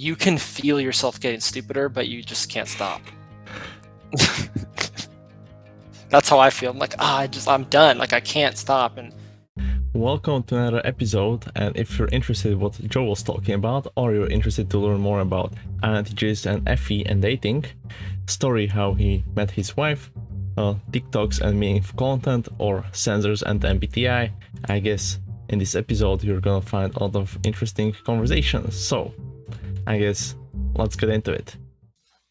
you can feel yourself getting stupider, but you just can't stop. That's how I feel. I'm like, I'm done. Like, I can't stop. And Welcome to another episode, and if you're interested in what Joe was talking about, or you're interested to learn more about INTJs and Fe+Dating, story how he met his wife, TikToks and meaningful content, or sensors and MBTI, I guess in this episode you're gonna find a lot of interesting conversations. So, I guess let's get into it.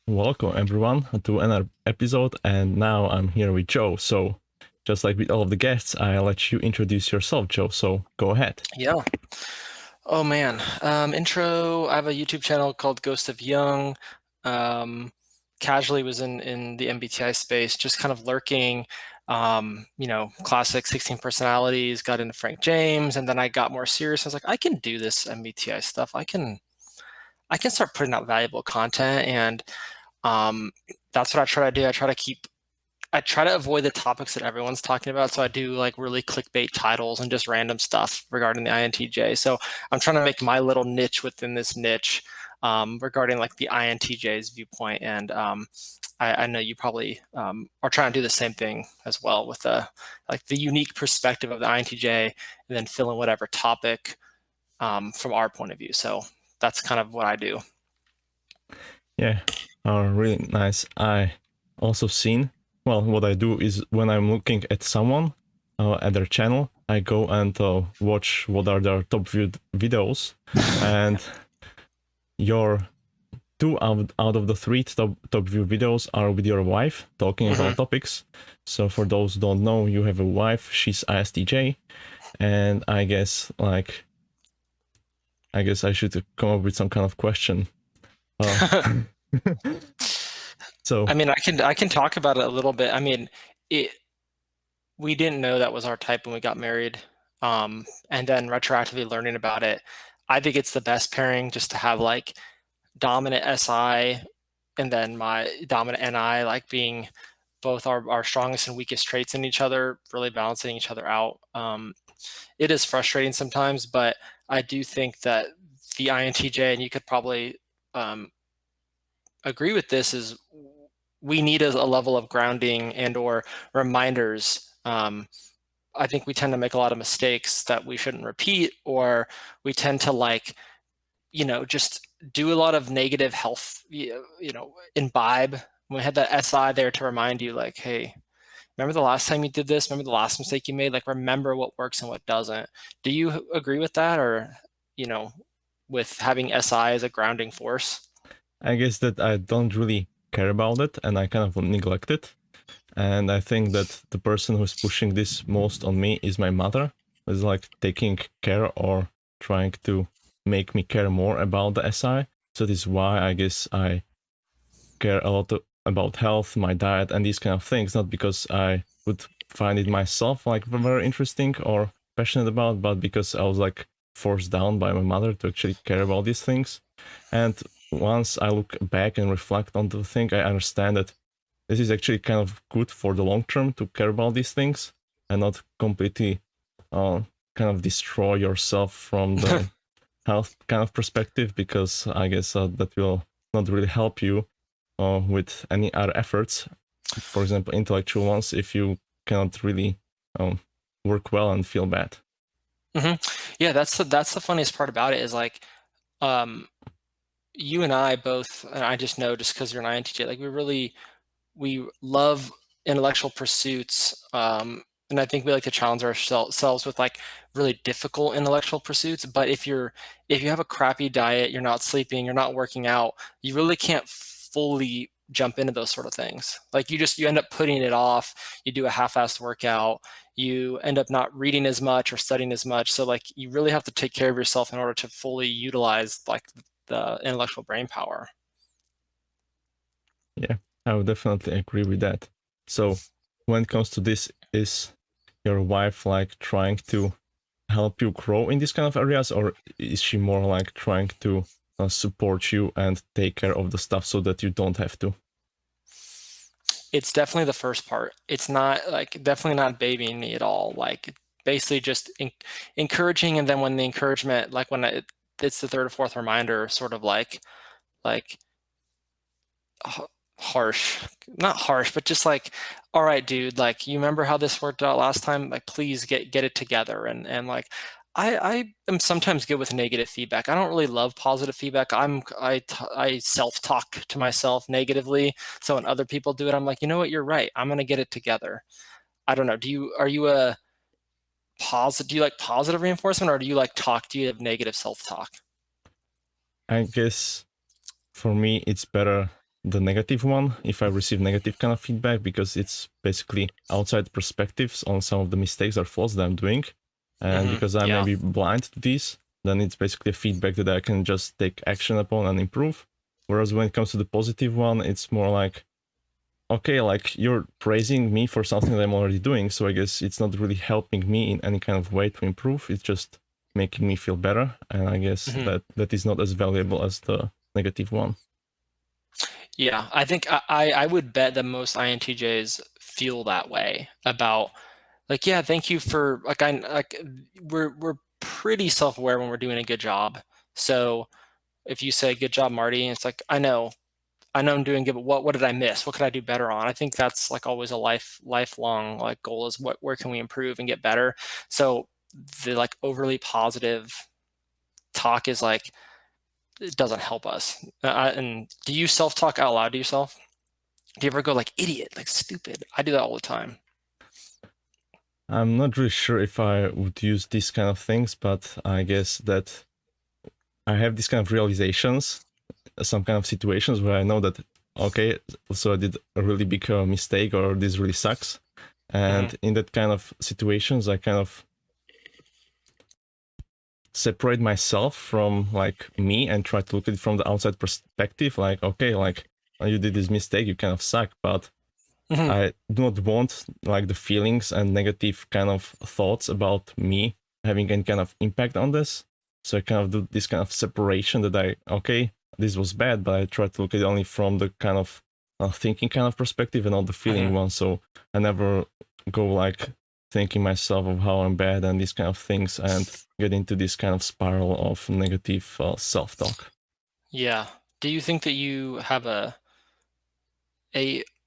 Welcome everyone to another episode, and now I'm here with Joe. So, just like with all of the guests, I'll let you introduce yourself, Joe. So go ahead. yeah. Oh, man. Intro, I have a YouTube channel called Ghost of Jung. Casually was in the MBTI space, just kind of lurking. Classic 16 personalities, got into Frank James, and then I got more serious. I was like, I can do this MBTI stuff. I can start putting out valuable content, and that's what I try to do. I try to avoid the topics that everyone's talking about. So I do like really clickbait titles and just random stuff regarding the INTJ. So I'm trying to make my little niche within this niche regarding like the INTJ's viewpoint. And I know you probably are trying to do the same thing as well with the unique perspective of the INTJ, and then fill in whatever topic from our point of view. So that's kind of what I do. Yeah, really nice. I also seen, well, what I do is when I'm looking at someone at their channel, I go and watch what are their top viewed videos, and your two out of the three top view videos are with your wife talking about topics. So for those who don't know, you have a wife, she's ISTJ, and I guess I should come up with some kind of question. So I mean, I can talk about it a little bit. I mean, we didn't know that was our type when we got married, and then retroactively learning about it, I think it's the best pairing just to have like dominant SI and then my dominant NI, like being both our strongest and weakest traits in each other, really balancing each other out. It is frustrating sometimes, but I do think that the INTJ, and you could probably agree with this, is we need a level of grounding and or reminders. I think we tend to make a lot of mistakes that we shouldn't repeat, or we tend to just do a lot of negative health, imbibe. We had that SI there to remind you, like, hey, remember the last time you did this? Remember the last mistake you made? Like, remember what works and what doesn't. Do you agree with that, or, with having SI as a grounding force? I guess that I don't really care about it and I kind of neglect it. And I think that the person who's pushing this most on me is my mother, who's like taking care or trying to make me care more about the SI. So this is why I guess I care a lot about health, my diet, and these kind of things, not because I would find it myself like very interesting or passionate about, but because I was like forced down by my mother to actually care about these things. And once I look back and reflect on the thing, I understand that this is actually kind of good for the long term to care about these things and not completely kind of destroy yourself from the health kind of perspective, because I guess that will not really help you with any other efforts, for example intellectual ones, if you cannot really work well and feel bad. Yeah, that's the funniest part about it is like, you and I both, and I just know just because you're an INTJ, like we love intellectual pursuits, and I think we like to challenge ourselves with like really difficult intellectual pursuits. But if you have a crappy diet, you're not sleeping, you're not working out, you really can't fully jump into those sort of things. Like you end up putting it off. You do a half-assed workout. You end up not reading as much or studying as much. So like you really have to take care of yourself in order to fully utilize like the intellectual brain power. Yeah, I would definitely agree with that. So when it comes to this, is your wife like trying to help you grow in these kind of areas, or is she more like trying to support you and take care of the stuff so that you don't have to? It's definitely the first part. It's not like definitely not babying me at all. Like basically just encouraging, and then when the encouragement, like when it's the third or fourth reminder, sort of like harsh, not harsh, but just like, all right, dude, like, you remember how this worked out last time? Like, please get it together. And like, I am sometimes good with negative feedback. I don't really love positive feedback. I self-talk to myself negatively. So when other people do it, I'm like, you know what, you're right. I'm gonna get it together. I don't know. Are you a positive? Do you like positive reinforcement, or do you have negative self-talk? I guess for me, it's better the negative one if I receive negative kind of feedback, because it's basically outside perspectives on some of the mistakes or faults that I'm doing. And because I may Yeah. be blind to these, then it's basically a feedback that I can just take action upon and improve. Whereas when it comes to the positive one, it's more like, okay, like you're praising me for something that I'm already doing. So I guess it's not really helping me in any kind of way to improve. It's just making me feel better. And I guess Mhm. that is not as valuable as the negative one. Yeah, I think I would bet that most INTJs feel that way about, like, yeah, thank you for, like, I like we're pretty self-aware when we're doing a good job. So if you say good job, Marty, and it's like, I know I'm doing good, but what did I miss? What could I do better on? I think that's like always a lifelong like goal, is where can we improve and get better. So the like overly positive talk is like, it doesn't help us. And do you self-talk out loud to yourself? Do you ever go like idiot, like stupid? I do that all the time. I'm not really sure if I would use these kind of things, but I guess that I have these kind of realizations, some kind of situations where I know that, okay, so I did a really big mistake, or this really sucks. Hmm. And in that kind of situations, I kind of separate myself from like me and try to look at it from the outside perspective. Like, okay, like you did this mistake, you kind of suck, but Hmm. I do not want like the feelings and negative kind of thoughts about me having any kind of impact on this. So I kind of do this kind of separation that okay, this was bad, but I try to look at it only from the kind of thinking kind of perspective and not the feeling Hmm. one. So I never go like thinking myself of how I'm bad and these kind of things, and get into this kind of spiral of negative self-talk. Yeah. Do you think that you have a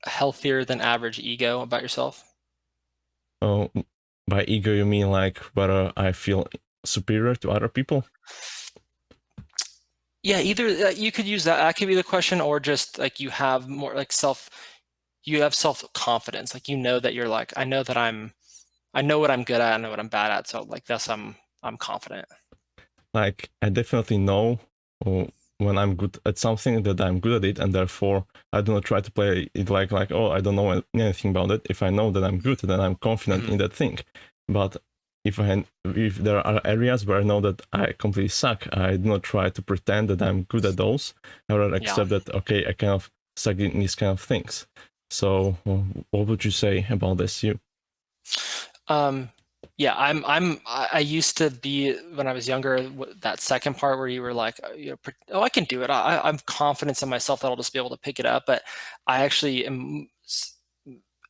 healthier than average ego about yourself? Oh, by ego you mean like whether I feel superior to other people? Yeah, either you could use that. That could be the question, or just like you have more like you have self confidence. Like, you know that you're like, I know what I'm good at. I know what I'm bad at. So like that's I'm confident. Like I definitely know uh, when I'm good at something that I'm good at it, and therefore I do not try to play it like oh, I don't know anything about it. If I know that I'm good, then I'm confident Hmm. in that thing. But if there are areas where I know that I completely suck, I do not try to pretend that I'm good at those. I rather Yeah. accept that, okay, I kind of suck in these kind of things. So what would you say about this? You Um, yeah, I used to be, when I was younger, that second part where you were like, oh, I can do it. I'm confident in myself that I'll just be able to pick it up. But I actually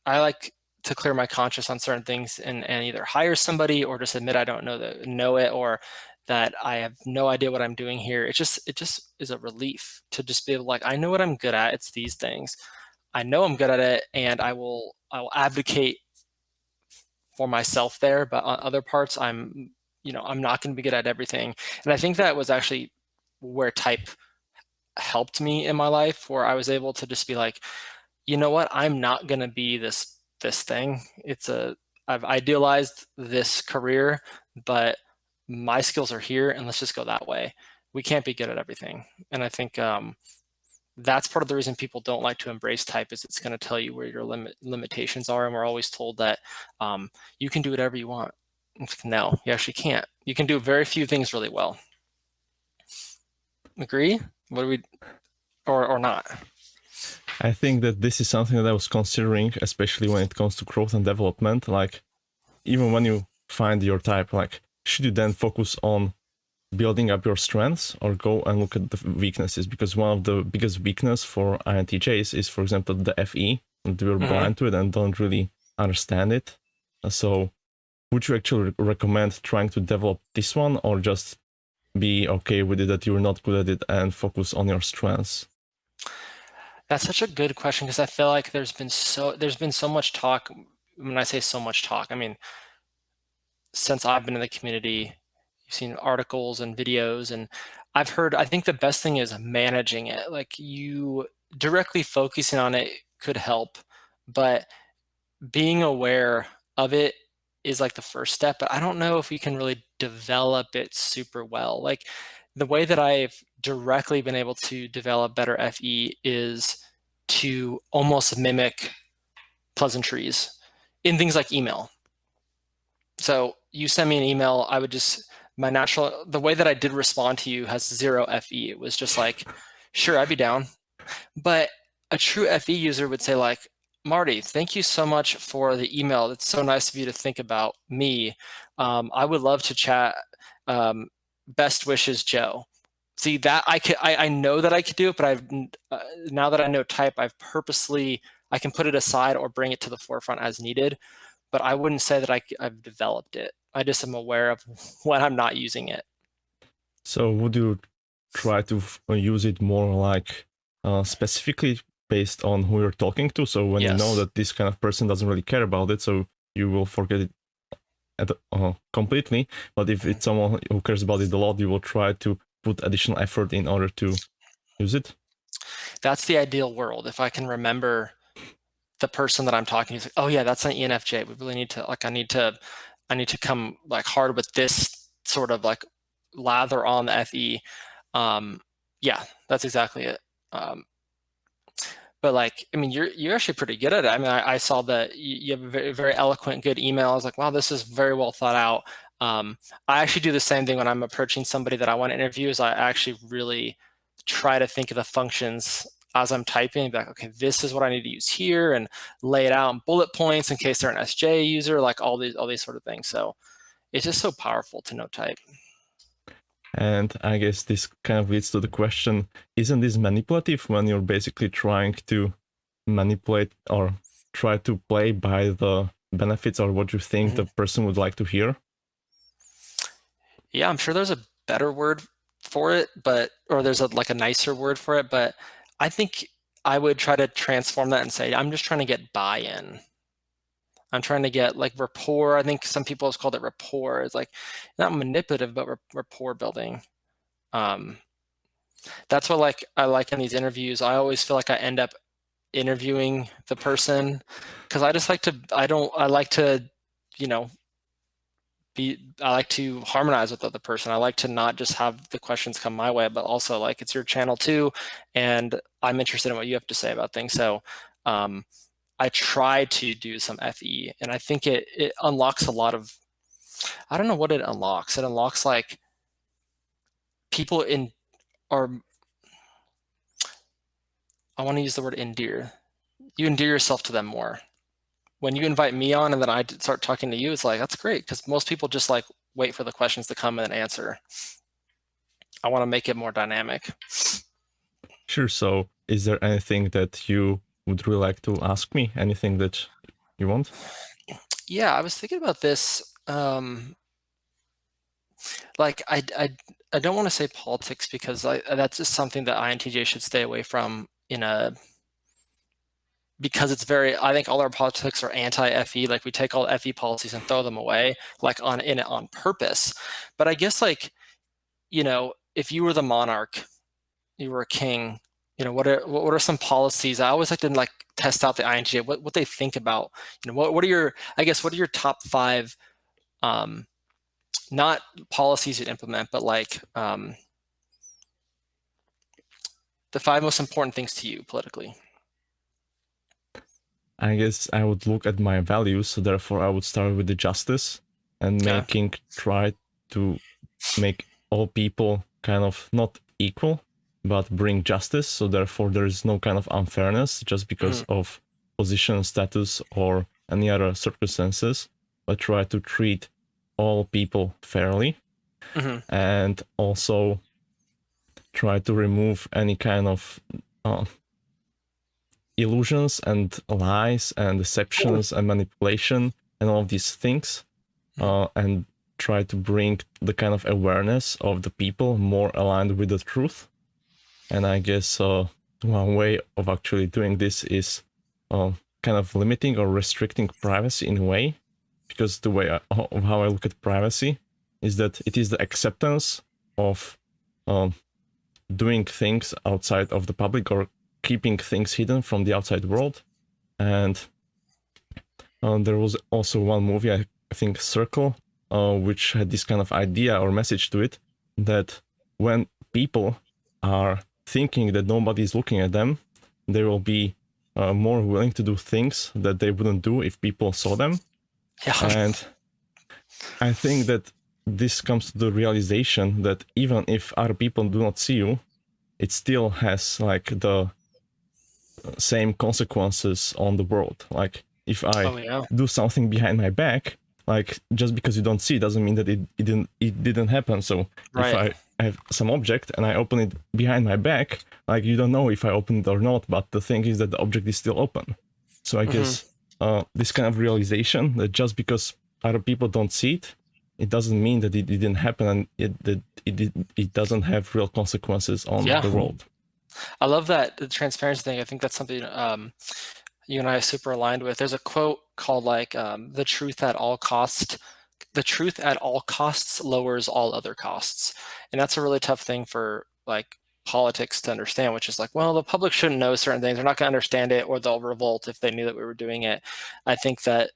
I like to clear my conscience on certain things, and either hire somebody or just admit I don't know it, or that I have no idea what I'm doing here. It just is a relief to just be able, like, I know what I'm good at. It's these things. I know I'm good at it, and I will advocate for myself there, but on other parts, I'm not going to be good at everything. And I think that was actually where type helped me in my life, where I was able to just be like, you know what, I'm not going to be this thing. I've idealized this career, but my skills are here, and let's just go that way. We can't be good at everything. And I think that's part of the reason people don't like to embrace type, is it's going to tell you where your limitations are, and we're always told that you can do whatever you want. No, you actually can't. You can do very few things really well. Agree? What do we, or not? I think that this is something that I was considering, especially when it comes to growth and development. Like, even when you find your type, like, should you then focus on building up your strengths or go and look at the weaknesses? Because one of the biggest weakness for INTJs is, for example, the FE, and we're Hmm. blind to it and don't really understand it. So, would you actually recommend trying to develop this one, or just be okay with it that you're not good at it and focus on your strengths? That's such a good question because I feel like there's been so much talk. When I say so much talk, I mean since I've been in the community, you've seen articles and videos, and I've heard. I think the best thing is managing it. Like you directly focusing on it could help, but being aware of it is like the first step. But I don't know if we can really develop it super well. Like the way that I've directly been able to develop better FE is to almost mimic pleasantries in things like email. So you send me an email, I would just the way that I did respond to you has zero FE. It was just like, sure, I'd be down. But a true FE user would say like, Marty, thank you so much for the email. It's so nice of you to think about me. I would love to chat. Best wishes, Joe. See that I know that I could do it, but now that I know type, I can put it aside or bring it to the forefront as needed. But I wouldn't say that I've developed it. I just am aware of when I'm not using it. So would you try to use it more like specifically based on who you're talking to? So when you know Yes. that this kind of person doesn't really care about it, so you will forget it completely. But if it's someone who cares about it a lot, you will try to put additional effort in order to use it. That's the ideal world. If I can remember the person that I'm talking to, like, oh yeah, that's an ENFJ. We really need to I need to come like hard with this sort of like lather on the FE. Yeah, that's exactly it. But like, I mean, you're actually pretty good at it. I mean, I saw that you have a very, very eloquent, good email. I was like, wow, this is very well thought out. I actually do the same thing when I'm approaching somebody that I want to interview. Is I actually really try to think of the functions as I'm typing. Be like, okay, this is what I need to use here, and lay it out in bullet points in case they're an SJ user, like all these sort of things. So it's just so powerful to know type. And I guess this kind of leads to the question, isn't this manipulative when you're basically trying to manipulate or try to play by the benefits or what you think Mhm. the person would like to hear? Yeah, I'm sure there's a better word for it, or there's like a nicer word for it, but I think I would try to transform that and say, I'm just trying to get buy-in. I'm trying to get like rapport. I think some people have called it rapport. It's like not manipulative, but rapport building. Um, that's what like I like in these interviews. I always feel like I end up interviewing the person because I like to, you know, I like to harmonize with the other person. I like to not just have the questions come my way, but also like it's your channel too, and I'm interested in what you have to say about things. So um, I try to do some FE, and I think it unlocks a lot of. I don't know what it unlocks. It unlocks like people in or I want to use the word endear. You endear yourself to them more. When you invite me on and then I start talking to you, it's like that's great because most people just like wait for the questions to come and then answer. I want to make it more dynamic. Sure. So is there anything that you would really like to ask me? Anything that you want? Yeah, I was thinking about this. Like, I don't want to say politics because that's just something that INTJ should stay away from because it's very. I think all our politics are anti-FE. Like we take all FE policies and throw them away, like on purpose. But I guess like if you were the monarch, you were a king. What are some policies? I always like to like test out the INTJ, what they think about. What are your top five not policies you implement, but like the five most important things to you politically. I guess I would look at my values, so therefore I would start with the justice and Yeah. try to make all people kind of not equal, but bring justice. So therefore there is no kind of unfairness just because Hmm. of position, status, or any other circumstances, but try to treat all people fairly Hmm. and also try to remove any kind of uh, illusions and lies and deceptions and manipulation and all of these things, and try to bring the kind of awareness of the people more aligned with the truth. And I guess one way of actually doing this is kind of limiting or restricting privacy in a way, because the way of how I look at privacy is that it is the acceptance of um, doing things outside of the public or keeping things hidden from the outside world. And there was also one movie, I think Circle, which had this kind of idea or message to it that when people are thinking that nobody is looking at them, they will be more willing to do things that they wouldn't do if people saw them. Yeah. And I think that this comes to the realization that even if other people do not see you, it still has like the same consequences on the world. Like if I Oh yeah. do something behind my back, like just because you don't see doesn't mean that it didn't happen. So if Right. I have some object and I open it behind my back, like you don't know if I open it or not, but the thing is that the object is still open. So I Hmm. guess this kind of realization that just because other people don't see it, it doesn't mean that it didn't happen, and it doesn't have real consequences on Yeah. the world. I love that the transparency thing. I think that's something you and I are super aligned with. There's a quote called like the truth at all cost. The truth at all costs lowers all other costs. And that's a really tough thing for like politics to understand, which is like, well, the public shouldn't know certain things. They're not going to understand it, or they'll revolt if they knew that we were doing it. I think that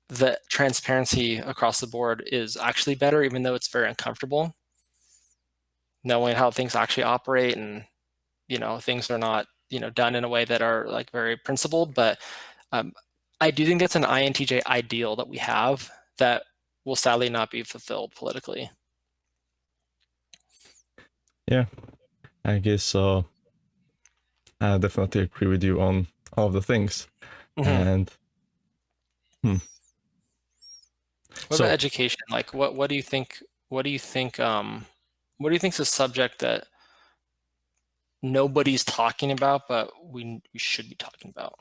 the transparency across the board is actually better, even though it's very uncomfortable, knowing how things actually operate, and things are not done in a way that are like very principled. But um, I do think that's an INTJ ideal that we have that will sadly not be fulfilled politically. Yeah, I guess I definitely agree with you on all of the things. Hmm. And hmm, What about so education? Like, what do you think? What do you think? What do you think is a subject that nobody's talking about, but we should be talking about?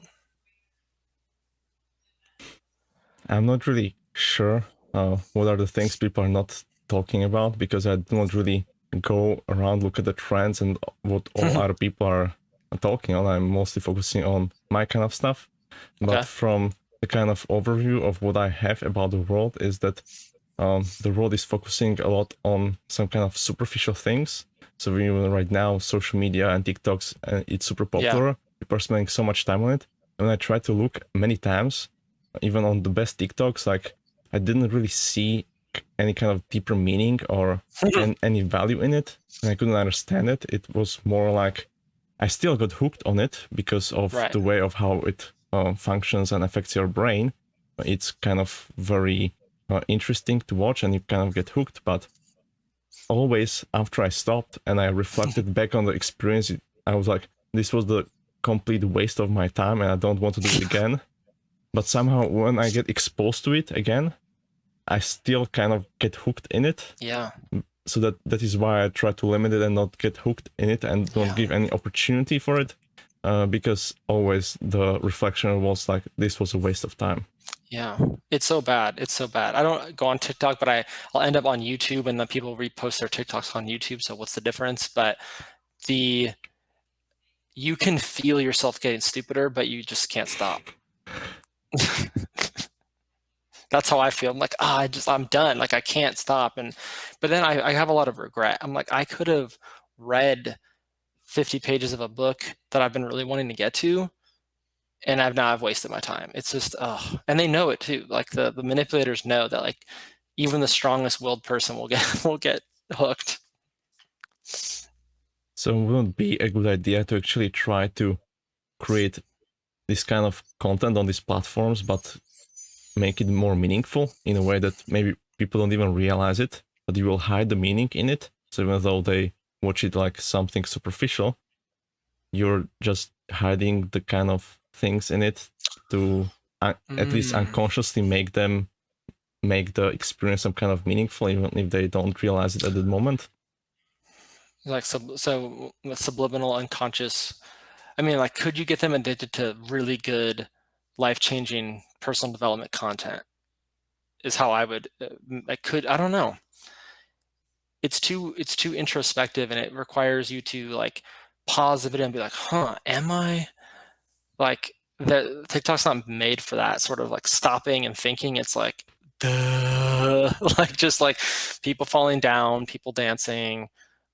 I'm not really sure what are the things people are not talking about, because I do not really go around look at the trends and what all other people are talking on. I'm mostly focusing on my kind of stuff. But Okay. from the kind of overview of what I have about the world is that the world is focusing a lot on some kind of superficial things. So even right now, social media and TikToks, it's super Yeah. popular. People are spending so much time on it. And when I try to look many times, even on the best TikToks, like I didn't really see any kind of deeper meaning or any value in it, and I couldn't understand it. It was more like I still got hooked on it because of Right. the way of how it functions and affects your brain. It's kind of very interesting to watch, and you kind of get hooked. But always after I stopped and I reflected back on the experience, I was like, this was the complete waste of my time, and I don't want to do it again. But somehow, when I get exposed to it again, I still kind of get hooked in it. Yeah. So that is why I try to limit it and not get hooked in it and don't Yeah. give any opportunity for it. Because always the reflection was like, this was a waste of time. Yeah, it's so bad. It's so bad. I don't go on TikTok, but I'll end up on YouTube, and then people repost their TikToks on YouTube. So what's the difference? But the you can feel yourself getting stupider, but you just can't stop. That's how I feel. I'm like, I'm done. Like I can't stop. But then I have a lot of regret. I'm like, I could have read 50 pages of a book that I've been really wanting to get to, and I've wasted my time. It's just, oh, and they know it too. Like the manipulators know that like even the strongest willed person will get will get hooked. So it wouldn't be a good idea to actually try to create this kind of content on these platforms, but make it more meaningful in a way that maybe people don't even realize it, but you will hide the meaning in it. So even though they watch it like something superficial, you're just hiding the kind of things in it to at least Mm. unconsciously make the experience some kind of meaningful, even if they don't realize it at the moment. Like so the subliminal unconscious. I mean, like, could you get them addicted to really good, life-changing personal development content? is how I would, I don't know. It's too introspective, and it requires you to like pause the video and be like, huh, am I? Like the TikTok's not made for that sort of like stopping and thinking. It's like, duh, like just like people falling down, people dancing,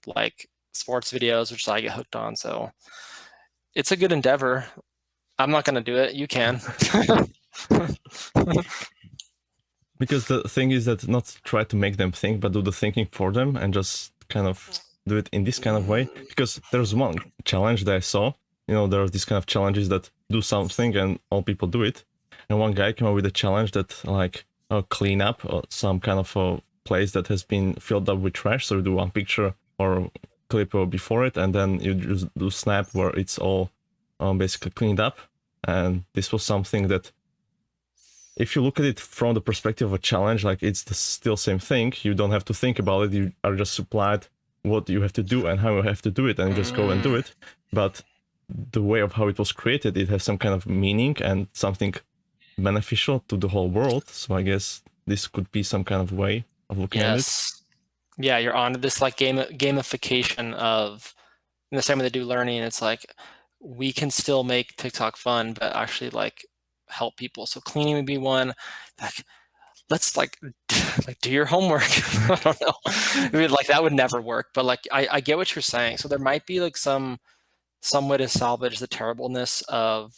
like sports videos, which I get hooked on. So it's a good endeavor. I'm not going to do it. You can. Because the thing is that not try to make them think, but do the thinking for them and just kind of do it in this kind of way. Because there's one challenge that I saw. You know, there are these kind of challenges that do something and all people do it. And one guy came up with a challenge that like clean up some kind of a place that has been filled up with trash. So you do one picture or clip before it, and then you just do snap where it's all basically cleaned up. And this was something that if you look at it from the perspective of a challenge, like it's the still same thing. You don't have to think about it. You are just supplied what you have to do and how you have to do it, and you just go and do it. But the way of how it was created, it has some kind of meaning and something beneficial to the whole world. So I guess this could be some kind of way of looking at it. Yes. Yeah, you're on this like gamification of, in the same way they do learning. It's like we can still make TikTok fun, but actually like help people. So cleaning would be one. Like let's like like do your homework. I don't know. I mean, like that would never work. But like I get what you're saying. So there might be like some way to salvage the terribleness of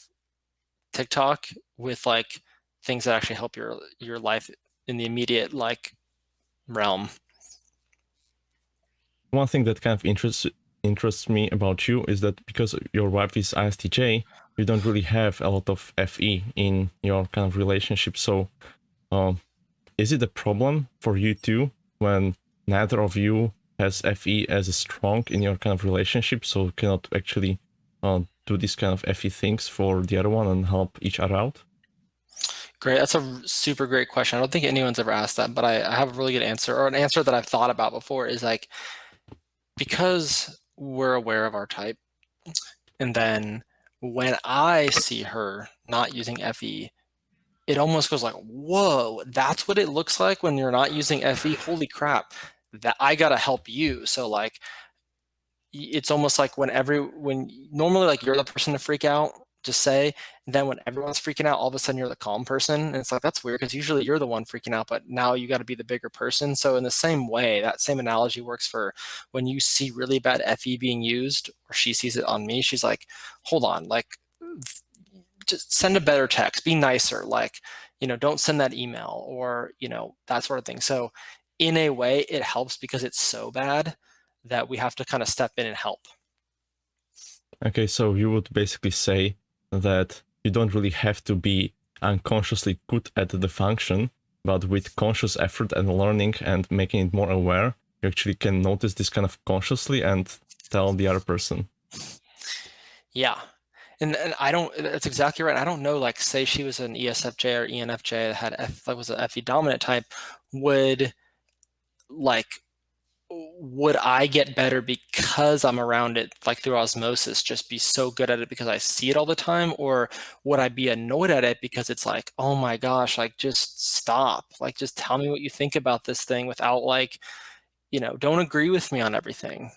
TikTok with like things that actually help your life in the immediate like realm. One thing that kind of interests me about you is that because your wife is ISTJ, you don't really have a lot of FE in your kind of relationship. So um, is it a problem for you too when neither of you has FE as a strong in your kind of relationship, so cannot actually do these kind of FE things for the other one and help each other out? Great. That's a super great question. I don't think anyone's ever asked that, but I have a really good answer, or an answer that I've thought about before is like, because we're aware of our type, and then when I see her not using FE, it almost goes like, whoa, that's what it looks like when you're not using FE. Holy crap, that I gotta help you. So like, it's almost like when normally like you're the person to freak out, just say, and then when everyone's freaking out, all of a sudden you're the calm person, and it's like that's weird because usually you're the one freaking out, but now you got to be the bigger person. So in the same way, that same analogy works for when you see really bad FE being used, or she sees it on me. She's like, hold on, like just send a better text, be nicer, like, don't send that email, or that sort of thing. So in a way, it helps because it's so bad that we have to kind of step in and help. Okay, so you would basically say that you don't really have to be unconsciously good at the function, but with conscious effort and learning and making it more aware, you actually can notice this kind of consciously and tell the other person. Yeah. And I don't, that's exactly right. I don't know, like, say she was an ESFJ or ENFJ that had that was an FE dominant type, would like, would I get better because I'm around it, like through osmosis, just be so good at it because I see it all the time? Or would I be annoyed at it because it's like, oh my gosh, like just stop, like just tell me what you think about this thing without like, don't agree with me on everything.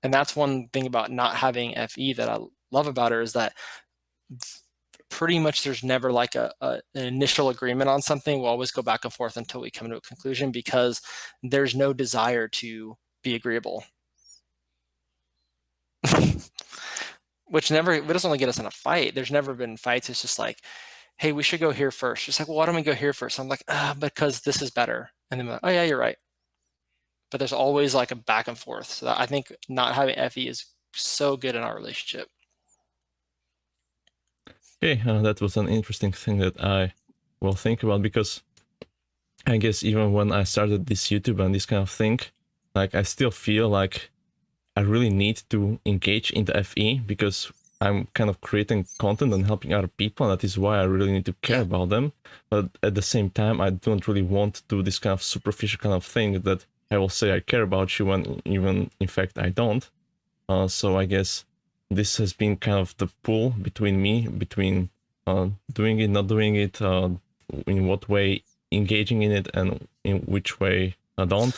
And that's one thing about not having FE that I love about her, is that pretty much there's never like an initial agreement on something. We'll always go back and forth until we come to a conclusion because there's no desire to be agreeable. Which never, it doesn't only get us in a fight. There's never been fights. It's just like, hey, we should go here first. She's like, well, why don't we go here first? I'm like, because this is better. And then like, oh yeah, you're right. But there's always like a back and forth. So I think not having FE is so good in our relationship. Okay, that was an interesting thing that I will think about, because I guess even when I started this YouTube and this kind of thing, like I still feel like I really need to engage in the FE because I'm kind of creating content and helping other people, and that is why I really need to care Yeah. about them. But at the same time, I don't really want to do this kind of superficial kind of thing that I will say I care about you when even in fact I don't. So I guess this has been kind of the pull between me, between doing it, not doing it, in what way engaging in it and in which way I don't.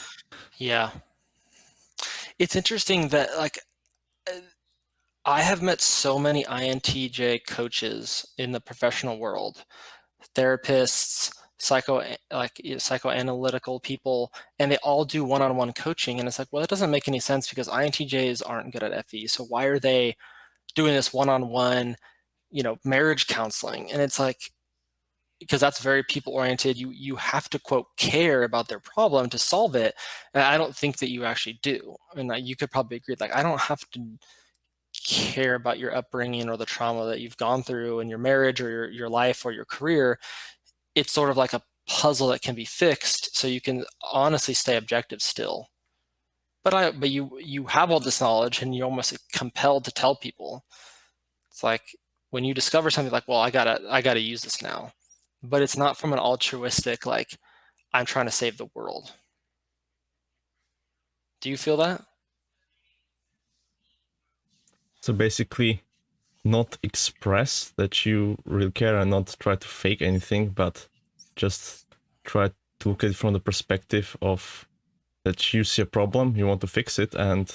Yeah. It's interesting that like I have met so many INTJ coaches in the professional world, therapists, psychoanalytical people, and they all do one-on-one coaching. And it's like, well, it doesn't make any sense because INTJs aren't good at FE. So why are they doing this one-on-one, marriage counseling? And it's like, because that's very people oriented. You have to quote care about their problem to solve it. And I don't think that you actually do. And you could probably agree. Like I don't have to care about your upbringing or the trauma that you've gone through in your marriage or your life or your career. It's sort of like a puzzle that can be fixed, so you can honestly stay objective still. But you have all this knowledge and you're almost compelled to tell people. It's like when you discover something like, well, I gotta use this now. But it's not from an altruistic, like, I'm trying to save the world. Do you feel that? So basically, not express that you really care and not try to fake anything, but just try to look at it from the perspective of that you see a problem, you want to fix it, and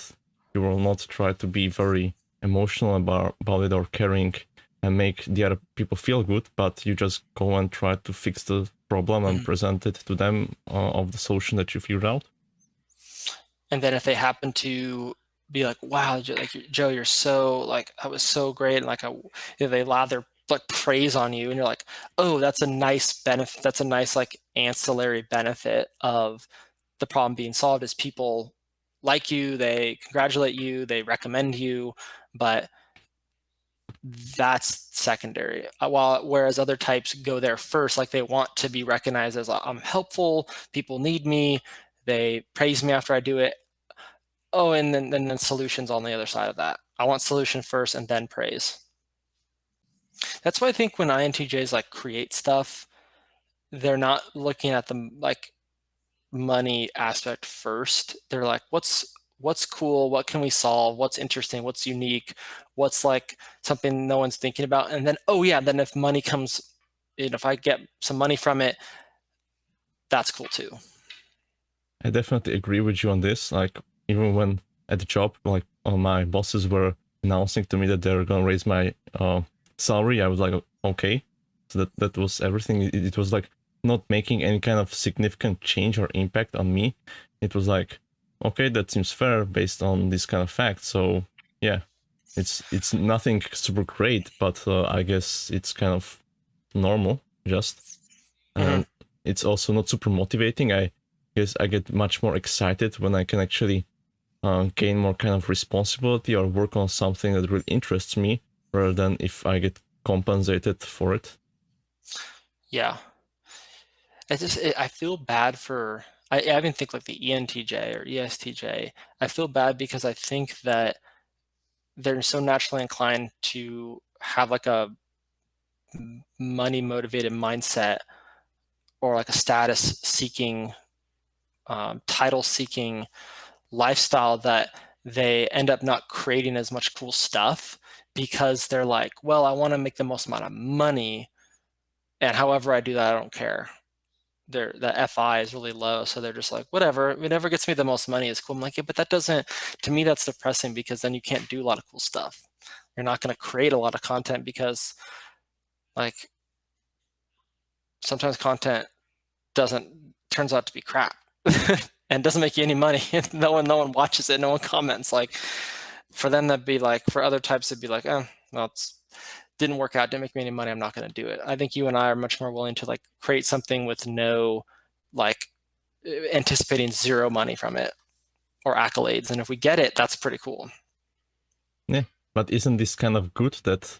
you will not try to be very emotional about it or caring and make the other people feel good, but you just go and try to fix the problem and Mhm. present it to them of the solution that you figured out. And then if they happen to be like, wow, Joe, you're so like, I was so great. And like, they lather like praise on you and you're like, oh, that's a nice benefit. That's a nice like ancillary benefit of the problem being solved is people like you, they congratulate you, they recommend you, but that's secondary. Whereas other types go there first, like they want to be recognized as I'm helpful, people need me, they praise me after I do it. Oh, and then solutions on the other side of that. I want solution first and then praise. That's why I think when INTJs like create stuff, they're not looking at the like money aspect first. They're like, what's cool? What can we solve? What's interesting? What's unique? What's like something no one's thinking about? And then, oh yeah, then if money comes, if I get some money from it, that's cool too. I definitely agree with you on this. Like, even when at the job, like my bosses were announcing to me that they're gonna raise my salary, I was like, okay. So that was everything. It was like not making any kind of significant change or impact on me. It was like, okay, that seems fair based on this kind of fact. So yeah, it's nothing super great, but I guess it's kind of normal, just. Hmm. And it's also not super motivating. I guess I get much more excited when I can actually gain more kind of responsibility or work on something that really interests me rather than if I get compensated for it. Yeah. I feel bad for, I even think like the ENTJ or ESTJ. I feel bad because I think that they're so naturally inclined to have like a money motivated mindset or like a status seeking, title seeking lifestyle that they end up not creating as much cool stuff because they're like, well, I want to make the most amount of money. And however I do that, I don't care. The FI is really low. So they're just like, whatever gets me the most money is cool. I'm like, yeah, but that doesn't, to me, that's depressing because then you can't do a lot of cool stuff. You're not going to create a lot of content because like sometimes content doesn't turns out to be crap and doesn't make you any money. No one watches it. No one comments. Like for them, that'd be like, for other types, it'd be like, oh, well, it's didn't work out, didn't make me any money. I'm not going to do it. I think you and I are much more willing to like create something with no, like anticipating zero money from it or accolades. And if we get it, that's pretty cool. Yeah, but isn't this kind of good that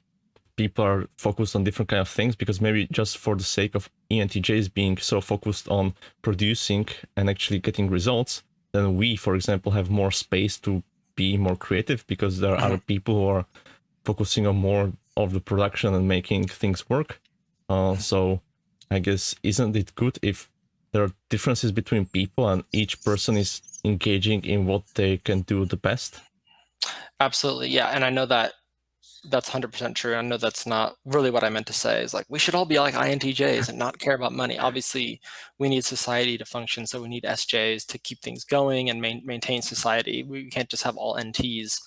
people are focused on different kind of things? Because maybe just for the sake of ENTJs being so focused on producing and actually getting results, then we, for example, have more space to be more creative because there are Mhm. other people who are focusing on more of the production and making things work. So I guess isn't it good if there are differences between people and each person is engaging in what they can do the best? Absolutely. Yeah. And I know that That's 100% true. I know that's not really what I meant to say. Is like we should all be like INTJs and not care about money. Obviously, we need society to function, so we need SJs to keep things going and maintain society. We can't just have all NTs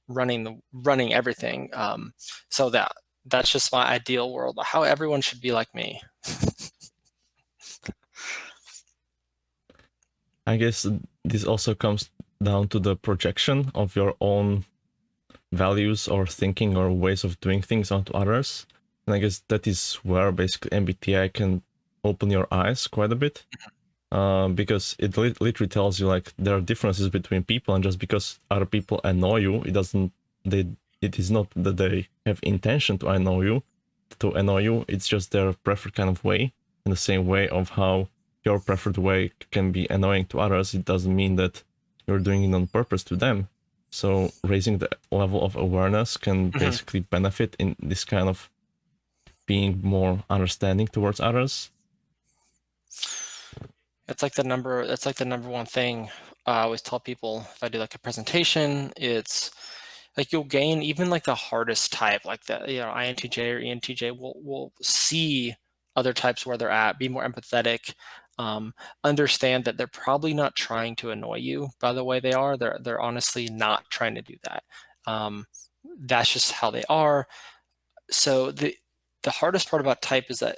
running everything. So that's just my ideal world. How everyone should be like me. I guess this also comes down to the projection of your own values or thinking or ways of doing things onto others. And I guess that is where basically MBTI can open your eyes quite a bit. Because it literally tells you like there are differences between people, and just because other people annoy you, it is not that they have intention to annoy you. It's just their preferred kind of way. In the same way of how your preferred way can be annoying to others, it doesn't mean that you're doing it on purpose to them. So raising the level of awareness can Mhm. basically benefit in this kind of being more understanding towards others. That's like the number one thing I always tell people if I do like a presentation. It's like you'll gain even like the hardest type, like the INTJ or ENTJ will see other types where they're at, be more empathetic, understand that they're probably not trying to annoy you by the way they are. They're honestly not trying to do that. That's just how they are. So the hardest part about type is that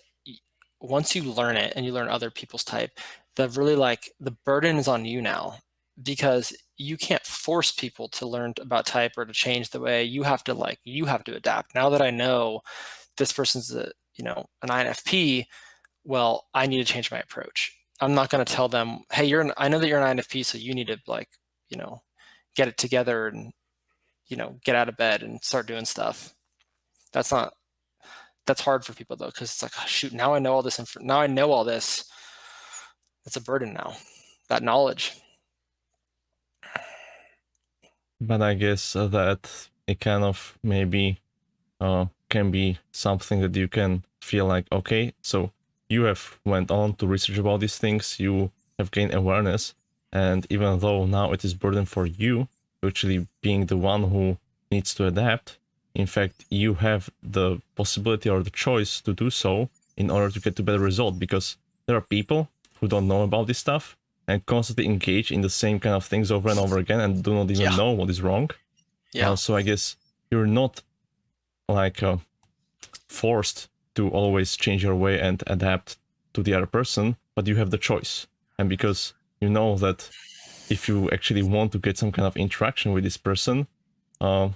once you learn it and you learn other people's type, the burden is on you now because you can't force people to learn about type or to change the way you have to adapt. Now that I know this person's an INFP, well, I need to change my approach. I'm not going to tell them, hey, I know that you're an INFP, so you need to you know, get it together and get out of bed and start doing stuff. That's not that's hard for people though, because it's like, oh, shoot, now I know all this. Now I know all this. It's a burden now. That knowledge. But I guess that it kind of maybe can be something that you can feel like, okay, so you have went on to research about these things, you have gained awareness, and even though now it is burden for you, actually being the one who needs to adapt, in fact, you have the possibility or the choice to do so in order to get to better result, because there are people who don't know about this stuff and constantly engage in the same kind of things over and over again and do not even Yeah. know what is wrong. Yeah. So I guess you're not like forced to always change your way and adapt to the other person, but you have the choice. And because you know that if you actually want to get some kind of interaction with this person, uh,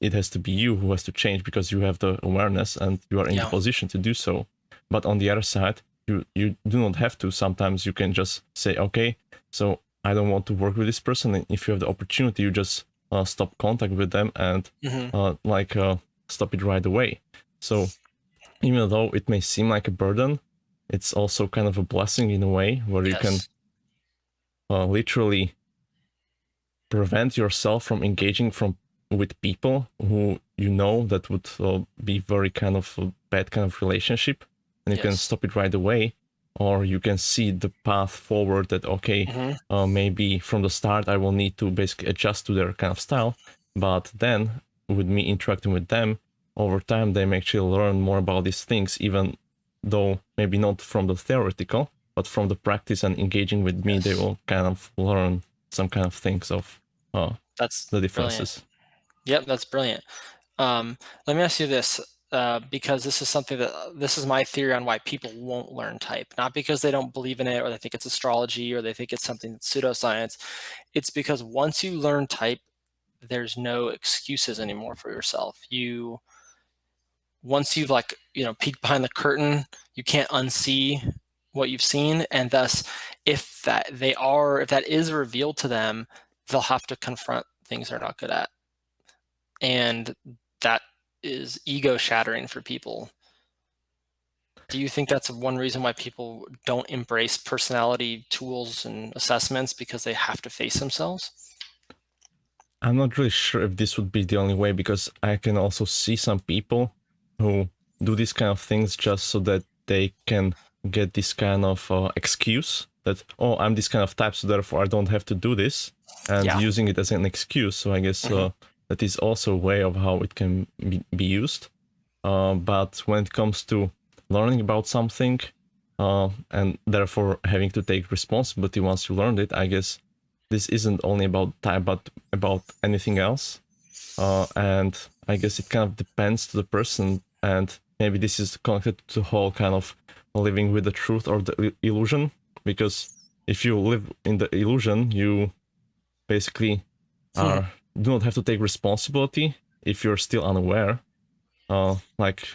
it has to be you who has to change because you have the awareness and you are in the Yeah. position to do so. But on the other side, you do not have to. Sometimes you can just say, okay, so I don't want to work with this person. And if you have the opportunity, you just stop contact with them and Hmm. stop it right away. So even though it may seem like a burden, it's also kind of a blessing in a way where you can Yes. literally prevent yourself from engaging with people who you know that would be very kind of a bad kind of relationship, and you can Yes. stop it right away, or you can see the path forward that okay, Hmm. maybe from the start I will need to basically adjust to their kind of style, but then with me interacting with them over time, they may actually learn more about these things, even though maybe not from the theoretical, but from the practice and engaging with me, they Yes. will kind of learn some kind of things of uh, That's the brilliant. differences. Yep. That's brilliant. Let me ask you this, because this is my theory on why people won't learn type. Not because they don't believe in it or they think it's astrology or they think it's something that's pseudoscience. It's because once you learn type, there's no excuses anymore for yourself. Once you've peeked behind the curtain, you can't unsee what you've seen, and thus, if that is revealed to them, they'll have to confront things they're not good at, and that is ego shattering for people. Do you think that's one reason why people don't embrace personality tools and assessments because they have to face themselves? I'm not really sure if this would be the only way, because I can also see some people who do these kind of things just so that they can get this kind of excuse that, oh, I'm this kind of type, so therefore I don't have to do this, and Yeah. using it as an excuse. So I guess Hmm. that is also a way of how it can be used. But when it comes to learning about something, and therefore having to take responsibility once you learned it, I guess this isn't only about time, but about anything else. And I guess it kind of depends to the person, and maybe this is connected to the whole kind of living with the truth or the illusion, because if you live in the illusion, you basically are do not have to take responsibility if you're still unaware. Like,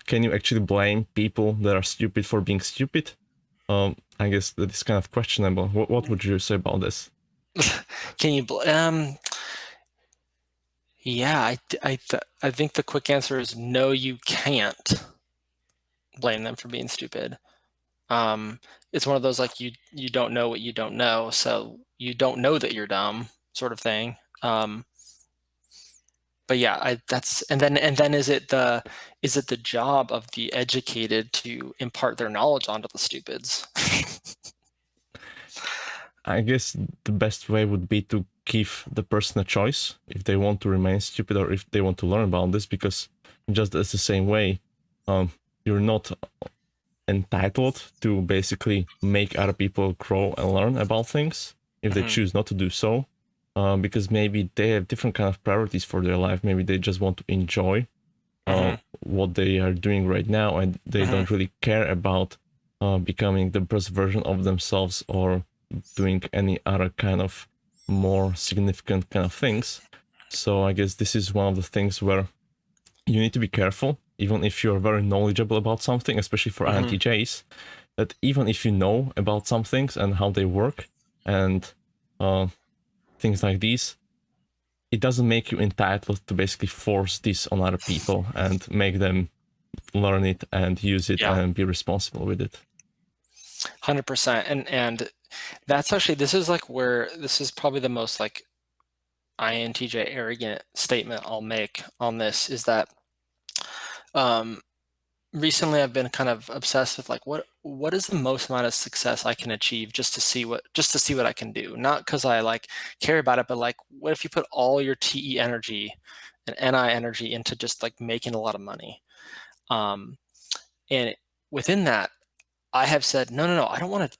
can you actually blame people that are stupid for being stupid? I guess that is kind of questionable. What would you say about this? Can you yeah, I think the quick answer is no, you can't blame them for being stupid. It's one of those like you don't know what you don't know, so you don't know that you're dumb, sort of thing. But yeah, that's and then is it the job of the educated to impart their knowledge onto the stupids? I guess the best way would be to give the person a choice if they want to remain stupid or if they want to learn about this, because just as the same way, you're not entitled to basically make other people grow and learn about things if they choose not to do so, because maybe they have different kind of priorities for their life. Maybe they just want to enjoy what they are doing right now, and they don't really care about becoming the best version of themselves or doing any other kind of more significant kind of things. So I guess this is one of the things where you need to be careful, even if you're very knowledgeable about something, especially for INTJs, that even if you know about some things and how they work and things like these, it doesn't make you entitled to basically force this on other people and make them learn it and use it Yeah, and be responsible with it. 100%. And that's actually this is like where this is probably the most like INTJ arrogant statement I'll make on this is that um, recently I've been kind of obsessed with like what is the most amount of success I can achieve just to see what I can do. Not because I like care about it, but like what if you put all your TE energy and NI energy into just like making a lot of money? Um, and within that, I have said, no, no, no, I don't want to.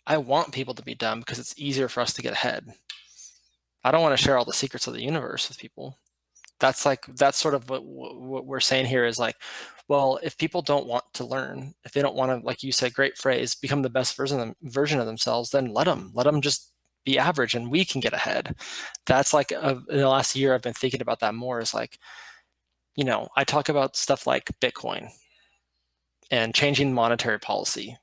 I want people to be dumb because it's easier for us to get ahead. I don't want to share all the secrets of the universe with people. That's sort of what we're saying here is like, well, if people don't want to learn, if they don't want to, like you said, great phrase, become the best version of themselves, then let them just be average, and we can get ahead. That's like in the last year, I've been thinking about that more. Is like, I talk about stuff like Bitcoin and changing monetary policy.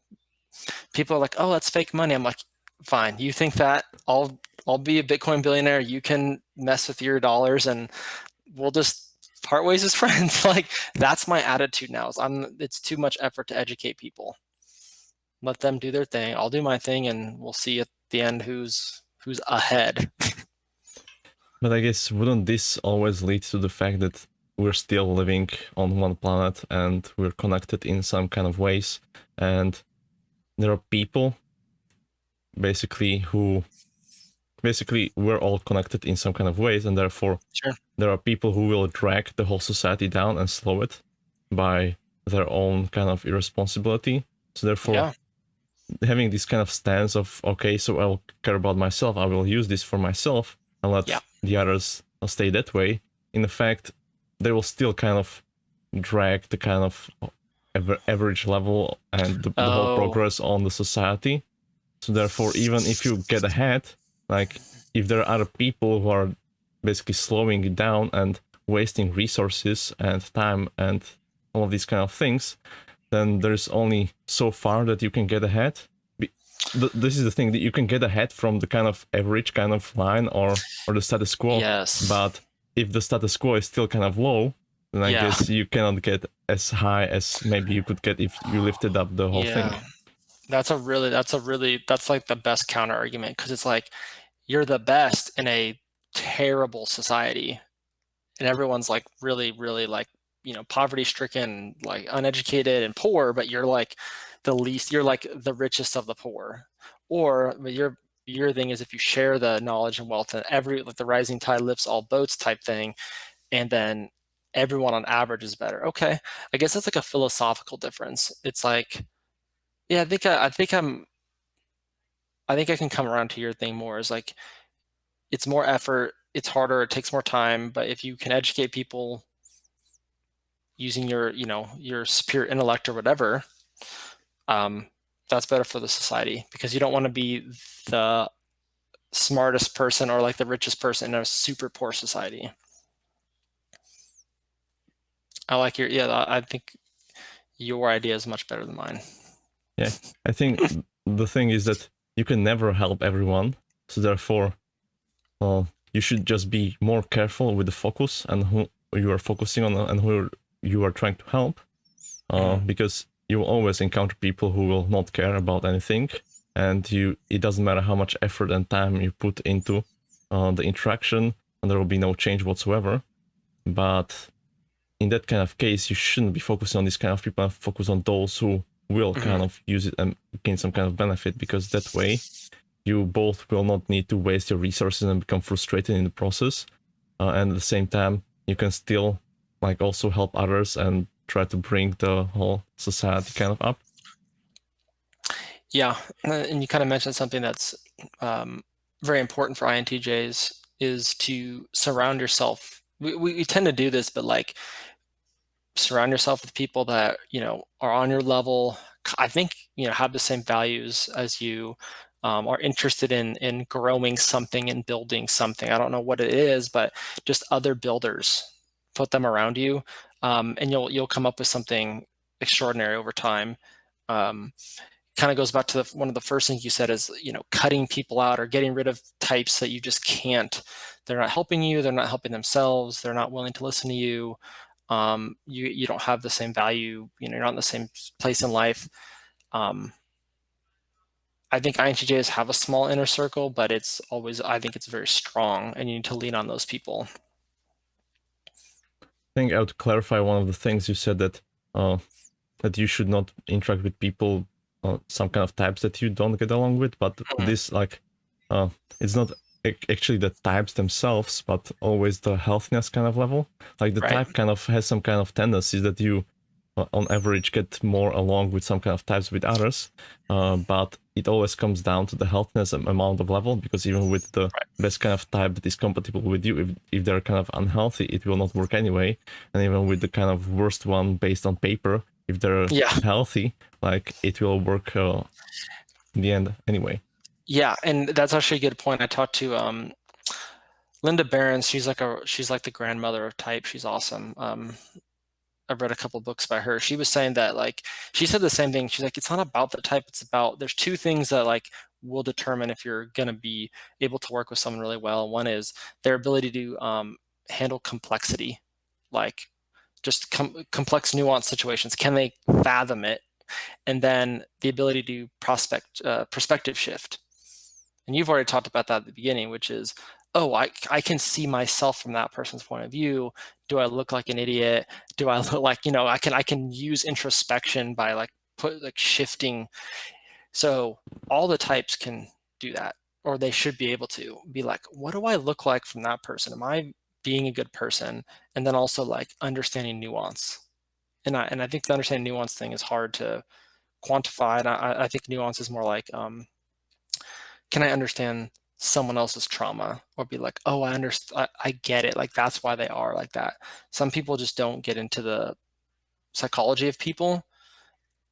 People are like, oh, that's fake money. I'm like, fine. You think that I'll be a Bitcoin billionaire. You can mess with your dollars, and we'll just part ways as friends. Like that's my attitude now. It's too much effort to educate people. Let them do their thing. I'll do my thing, and we'll see at the end who's ahead. But I guess wouldn't this always lead to the fact that we're still living on one planet and we're connected in some kind of ways, and there are people basically who basically we're all connected in some kind of ways, and therefore Sure. there are people who will drag the whole society down and slow it by their own kind of irresponsibility. So therefore, Yeah. having this kind of stance of, okay, so I'll care about myself, I will use this for myself and Yeah. let the others stay that way, in effect they will still kind of drag the kind of average level and the whole Oh. progress on the society. So therefore, even if you get ahead, like if there are other people who are basically slowing it down and wasting resources and time and all of these kind of things, then there's only so far that you can get ahead. This is the thing, that you can get ahead from the kind of average kind of line or the status quo, Yes. but if the status quo is still kind of low, then I Yeah. guess you cannot get as high as maybe you could get if you lifted up the whole thing. Yeah. That's like the best counter argument because it's like you're the best in a terrible society, and everyone's like really, really like, poverty stricken, like uneducated and poor, but you're like the least, you're like the richest of the poor. Or your thing is if you share the knowledge and wealth and like the rising tide lifts all boats type thing, and then everyone on average is better. Okay. I guess that's like a philosophical difference. It's like, yeah, I think I can come around to your thing more. Is like it's more effort, it's harder, it takes more time, but if you can educate people using your, your superior intellect or whatever, um, that's better for the society because you don't want to be the smartest person or like the richest person in a super poor society. I like I think your idea is much better than mine. Yeah, I think the thing is that you can never help everyone, so therefore, you should just be more careful with the focus and who you are focusing on and who you are trying to help, Mhm. because you will always encounter people who will not care about anything, and it doesn't matter how much effort and time you put into the interaction, and there will be no change whatsoever. But in that kind of case, you shouldn't be focusing on these kind of people and focus on those who will Mhm. kind of use it and gain some kind of benefit, because that way you both will not need to waste your resources and become frustrated in the process. And at the same time, you can still like also help others and try to bring the whole society kind of up. Yeah, and you kind of mentioned something that's um, very important for INTJs is to surround yourself. We tend to do this, but like surround yourself with people that are on your level. I think have the same values as you, are interested in growing something and building something. I don't know what it is, but just other builders. Put them around you, and you'll come up with something extraordinary over time. Um, Kind of goes back to one of the first things you said is cutting people out or getting rid of types that you just can't. They're not helping you. They're not helping themselves. They're not willing to listen to you. You don't have the same value. You're not in the same place in life. um, I think INTJs have a small inner circle, but I think it's very strong, and you need to lean on those people. I think I would clarify one of the things you said, uh, that you should not interact with people, some kind of types that you don't get along with. But Mhm. this like, uh, it's not actually the types themselves, but always the healthiness kind of level. Like the Right. type kind of has some kind of tendencies that you, on average, get more along with some kind of types with others. But it always comes down to the healthiness amount of level, because even with the best kind of type that is compatible with you, if they're kind of unhealthy, it will not work anyway. And even with the kind of worst one based on paper, if they're Yeah. healthy, like it will work in the end anyway. Yeah, and that's actually a good point. I talked to Linda Behrens. She's like the grandmother of type. She's awesome. I've read a couple books by her. She was saying that like she said the same thing. She's like, it's not about the type. It's about there's two things that like will determine if you're gonna be able to work with someone really well. One is their ability to handle complexity, like just complex, nuanced situations. Can they fathom it? And then the ability to perspective shift. And you've already talked about that at the beginning, which is, oh, I can see myself from that person's point of view. Do I look like an idiot? Do I look like, I can use introspection by like shifting. So all the types can do that, or they should be able to be like, what do I look like from that person? Am I being a good person? And then also like understanding nuance. And I think the understanding nuance thing is hard to quantify. And I think nuance is more like, can I understand someone else's trauma or be like, oh, I understand, I get it. Like that's why they are like that. Some people just don't get into the psychology of people,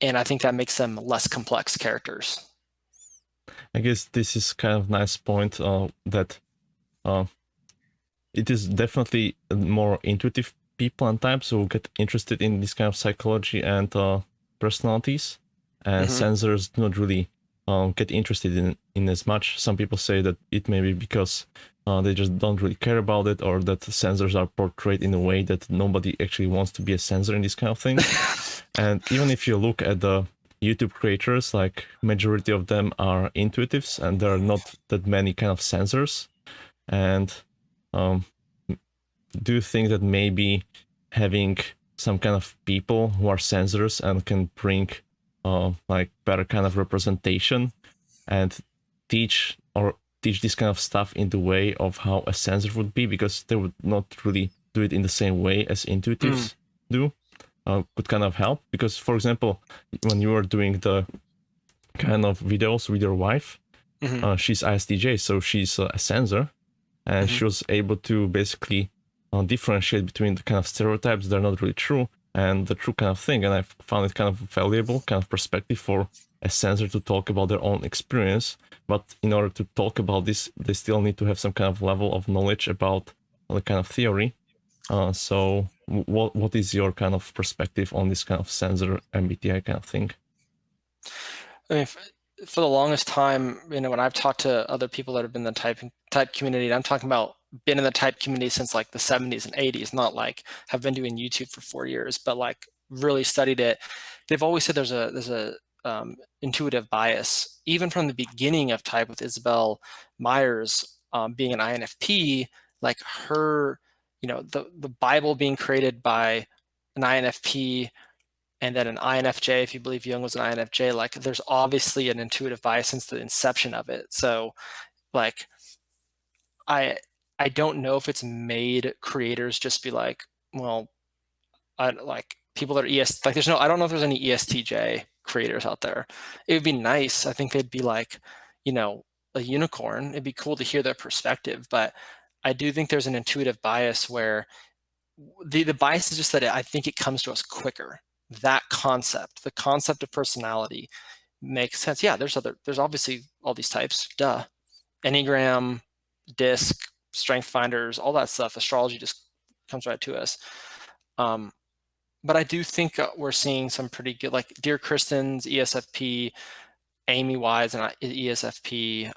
and I think that makes them less complex characters. I guess this is kind of nice point, that uh, it is definitely more intuitive people and types who get interested in this kind of psychology and personalities, and Hmm. sensors do not really get interested in as much. Some people say that it may be because they just don't really care about it, or that sensors are portrayed in a way that nobody actually wants to be a sensor in these kind of things. And even if you look at the YouTube creators, like majority of them are intuitives, and there are not that many kind of sensors. And um, do you think that maybe having some kind of people who are sensors and can bring like better kind of representation, and teach this kind of stuff in the way of how a sensor would be, because they would not really do it in the same way as intuitives do. Could kind of help, because for example, when you are doing the kind of videos with your wife, Mm-hmm. she's ISTJ, so she's a sensor, and Mm-hmm. she was able to basically differentiate between the kind of stereotypes that are not really true and the true kind of thing. And I found it kind of valuable kind of perspective for a sensor to talk about their own experience. But in order to talk about this, they still need to have some kind of level of knowledge about the kind of theory. So what is your kind of perspective on this kind of sensor MBTI kind of thing? I mean, for the longest time, when I've talked to other people that have been in the type community, and I'm talking about been in the type community since like the 70s and 80s, not like have been doing YouTube for 4 years, but like really studied it. They've always said there's a intuitive bias, even from the beginning of type with Isabel Myers being an INFP, like her, the Bible being created by an INFP and then an INFJ, if you believe Jung was an INFJ, like there's obviously an intuitive bias since the inception of it. So like I I don't know if it's made creators just be like, well, I like people that are like there's no I don't know if there's any ESTJ creators out there. It would be nice. I think they'd be like, you know, a unicorn. It'd be cool to hear their perspective, but I do think there's an intuitive bias where the bias is just that I think it comes to us quicker. That concept, the concept of personality makes sense. Yeah, there's obviously all these types, duh. Enneagram, disc, strength finders, all that stuff, astrology just comes right to us. Um, but I do think we're seeing some pretty good, like Dear Kristen's ESFP, Amy Wise and ESFP,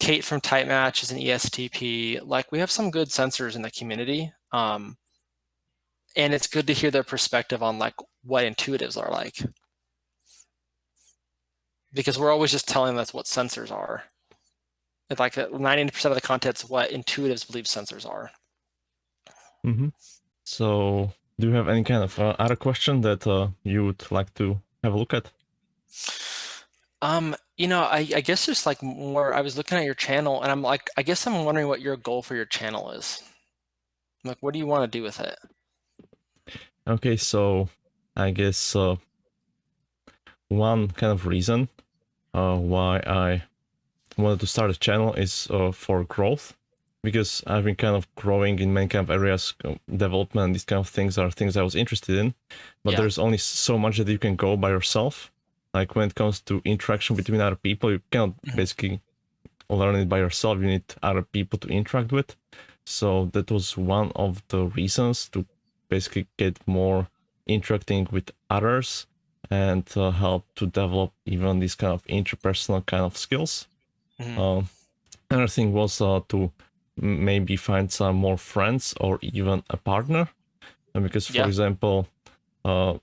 Kate from Type Match is an ESTP. Like we have some good sensors in the community. And it's good to hear their perspective on like what intuitives are like, because we're always just telling us what sensors are. It's like 90% of the content's what intuitives believe sensors are. Mm-hmm. So do you have any kind of other question that you would like to have a look at? I guess just like more, I was looking at your channel and I'm like, I guess I'm wondering what your goal for your channel is. Like, what do you want to do with it? Okay, so I guess one kind of reason why I wanted to start a channel is for growth, because I've been kind of growing in many kind of areas, development, and these kind of things are things I was interested in, but Yeah. there's only so much that you can go by yourself. Like when it comes to interaction between other people, you cannot Mhm. basically learn it by yourself. You need other people to interact with. So that was one of the reasons to basically get more interacting with others and help to develop even these kind of interpersonal kind of skills. Mhm. Uh, Another thing was to maybe find some more friends or even a partner. Because, for Yeah. example, uh,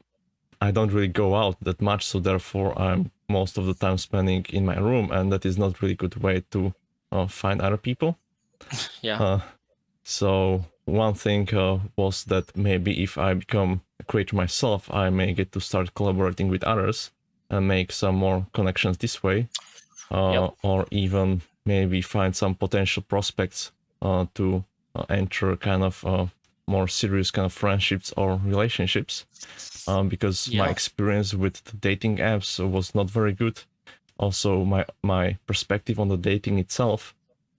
I don't really go out that much, so therefore I'm most of the time spending in my room, and that is not really good way to find other people. Yeah. Uh, so one thing was that maybe if I become a creator myself, I may get to start collaborating with others and make some more connections this way, Yep. or even maybe find some potential prospects to enter kind of more serious kind of friendships or relationships. Because my Yeah. experience with the dating apps was not very good. Also, my perspective on the dating itself,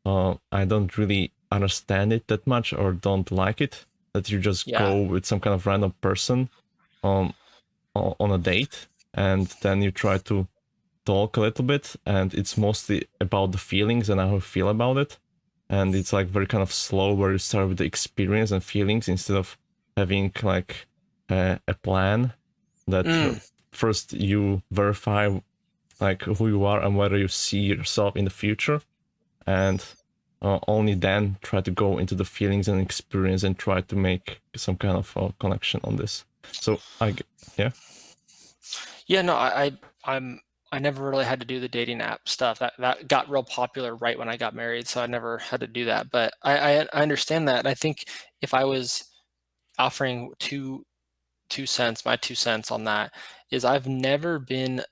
I don't really understand it that much or don't like it. That you just Yeah. go with some kind of random person on on a date, and then you try to talk a little bit, and it's mostly about the feelings and how you feel about it. And it's like very kind of slow, where you start with the experience and feelings instead of having like a plan that Mm. first you verify like who you are and whether you see yourself in the future, and only then try to go into the feelings and experience and try to make some kind of connection on this. So yeah. Yeah, no, I never really had to do the dating app stuff. That got real popular right when I got married, so I never had to do that. But I understand that. And I think if I was offering two cents, my 2 cents on that is I've never been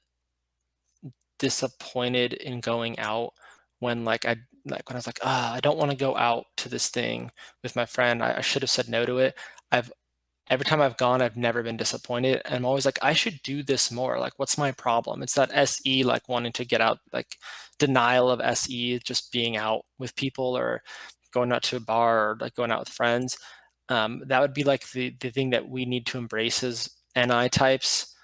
disappointed in going out when when I was like, ah, I don't want to go out to this thing with my friend. I should have said no to it. I've Every time I've gone, I've never been disappointed. And I'm always like, I should do this more. Like, what's my problem? It's that SE, like wanting to get out, like denial of SE, just being out with people or going out to a bar or like going out with friends. That would be like the thing that we need to embrace as NI types.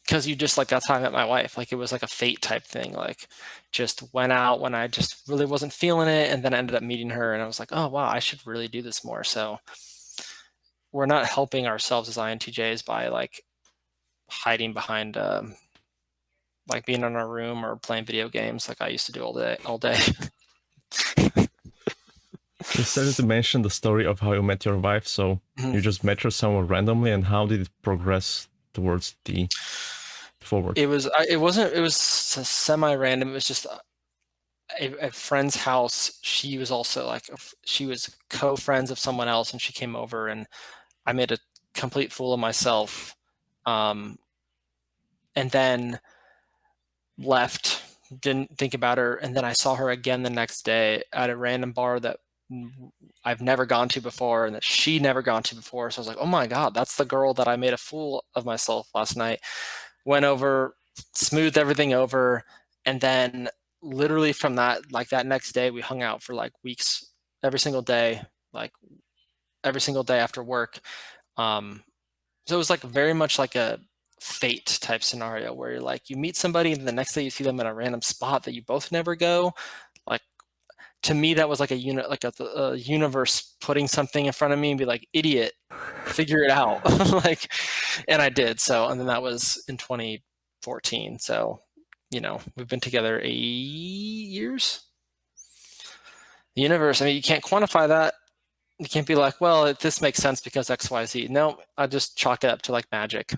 Because you just like, that's how I met my wife. Like, it was like a fate type thing. Like, just went out when I just really wasn't feeling it. And then I ended up meeting her and I was like, oh, wow, I should really do this more. So, we're not helping ourselves as INTJs by like hiding behind like being in our room or playing video games like I used to do all day. You started to mention the story of how you met your wife. So Mhm. you just met her somewhere randomly, and how did it progress towards the forward? It was semi-random. It was just a friend's house. She was also like she was co-friends of someone else, and she came over, and I made a complete fool of myself, and then left, didn't think about her, and then I saw her again the next day at a random bar that I've never gone to before and that she never gone to before. So I was like, oh my God, that's the girl that I made a fool of myself last night. Went over, smoothed everything over, and then literally from that next day, we hung out for like weeks, every single day, like every single day after work. So it was like very much like a fate type scenario where you're like, you meet somebody and the next day you see them in a random spot that you both never go. Like, to me, that was like a universe putting something in front of me and be like, idiot, figure it out. Like, and I did. So, and then that was in 2014. So, we've been together 8 years. The universe, I mean, you can't quantify that. You can't be like, well, this makes sense because X, Y, Z. No, I just chalk it up to like magic.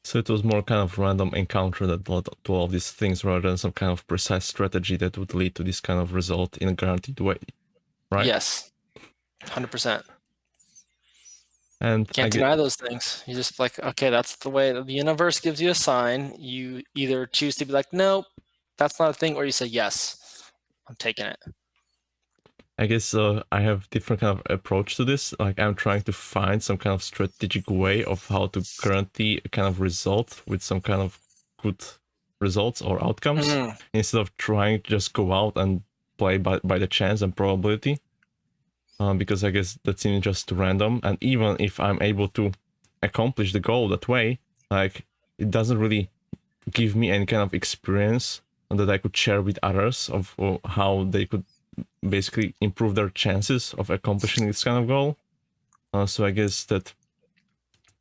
So it was more kind of random encounter that led to all these things rather than some kind of precise strategy that would lead to this kind of result in a guaranteed way, right? Yes, 100%. And I Can't get, deny those things. You just like, okay, that's the way the universe gives you a sign. You either choose to be like, nope, that's not a thing, or you say, yes, I'm taking it. I guess I have different kind of approach to this. Like I'm trying to find some kind of strategic way of how to guarantee a kind of result with some kind of good results or outcomes Mm, instead of trying to just go out and play by the chance and probability. Because I guess that seems just random. And even if I'm able to accomplish the goal that way, like it doesn't really give me any kind of experience that I could share with others of how they could basically improve their chances of accomplishing this kind of goal. So I guess that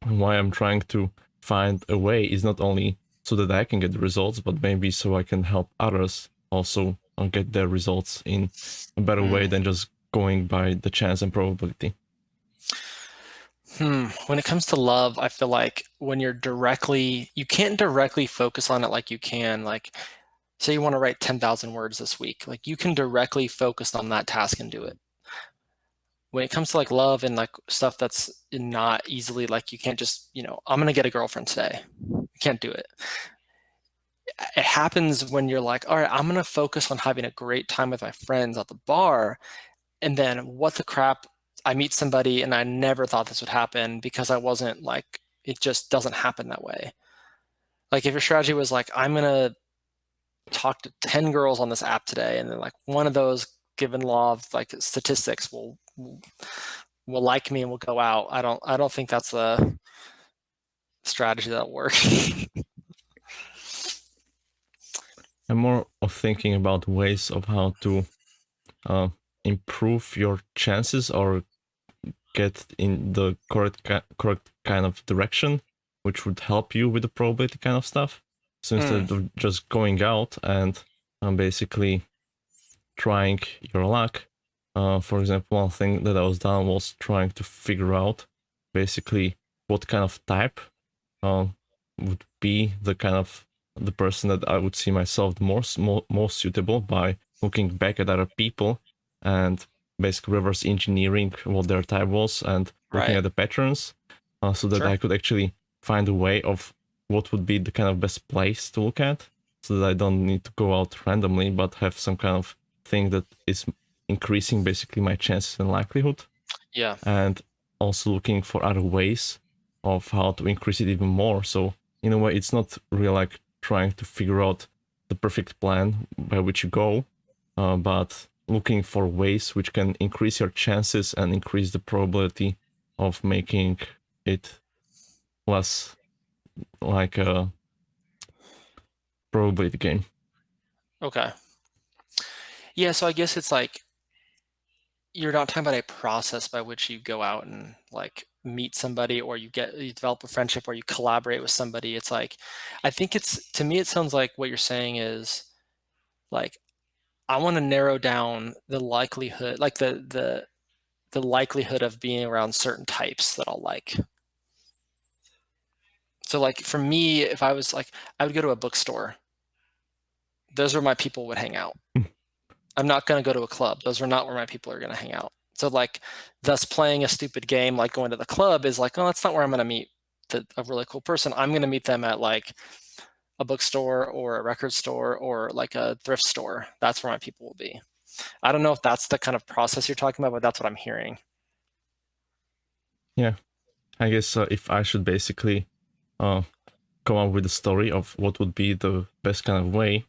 why I'm trying to find a way is not only so that I can get the results, but maybe so I can help others also get their results in a better way mm. than just going by the chance and probability. When it comes to love, I feel like you can't directly focus on it like you can. Like, say you want to write 10,000 words this week. Like, you can directly focus on that task and do it. When it comes to like love and like stuff that's not easily, like, you can't just, I'm gonna get a girlfriend today. You can't do it. It happens when you're like, all right, I'm gonna focus on having a great time with my friends at the bar, and then what the crap, I meet somebody and I never thought this would happen because I wasn't like, it just doesn't happen that way. Like, if your strategy was like, I'm gonna talk to 10 girls on this app today, and then like one of those, given law of like statistics, will like me and will go out. I don't think that's a strategy that'll work. I'm more of thinking about ways of how to uh, improve your chances or get in the correct kind of direction, which would help you with the probability kind of stuff. So Mm, instead of just going out and basically trying your luck, for example, one thing that I was done was trying to figure out basically what kind of type uh, would be the kind of the person that I would see myself most suitable by looking back at other people and basically reverse engineering what their type was and looking right. at the patterns so that Sure. I could actually find a way of what would be the kind of best place to look at, so that I don't need to go out randomly, but have some kind of thing that is increasing basically my chances and likelihood, Yeah. and also looking for other ways of how to increase it even more. So in a way, it's not really like trying to figure out the perfect plan by which you go, but looking for ways which can increase your chances and increase the probability of making it less like a probability game. Okay. Yeah, so I guess it's like you're not talking about a process by which you go out and like meet somebody or you develop a friendship or you collaborate with somebody. It's like I think it's to me it sounds like what you're saying is like I want to narrow down the likelihood, like the likelihood of being around certain types that I'll like. So like for me, if I was like I would go to a bookstore. Those are my people would hang out. I'm not going to go to a club. Those are not where my people are going to hang out. So like, thus playing a stupid game like going to the club is like, oh, that's not where I'm going to meet a really cool person. I'm going to meet them at like a bookstore or a record store or like a thrift store. That's where my people will be. I don't know if that's the kind of process you're talking about, but that's what I'm hearing. Yeah, I guess if I should basically uh, come up with a story of what would be the best kind of way,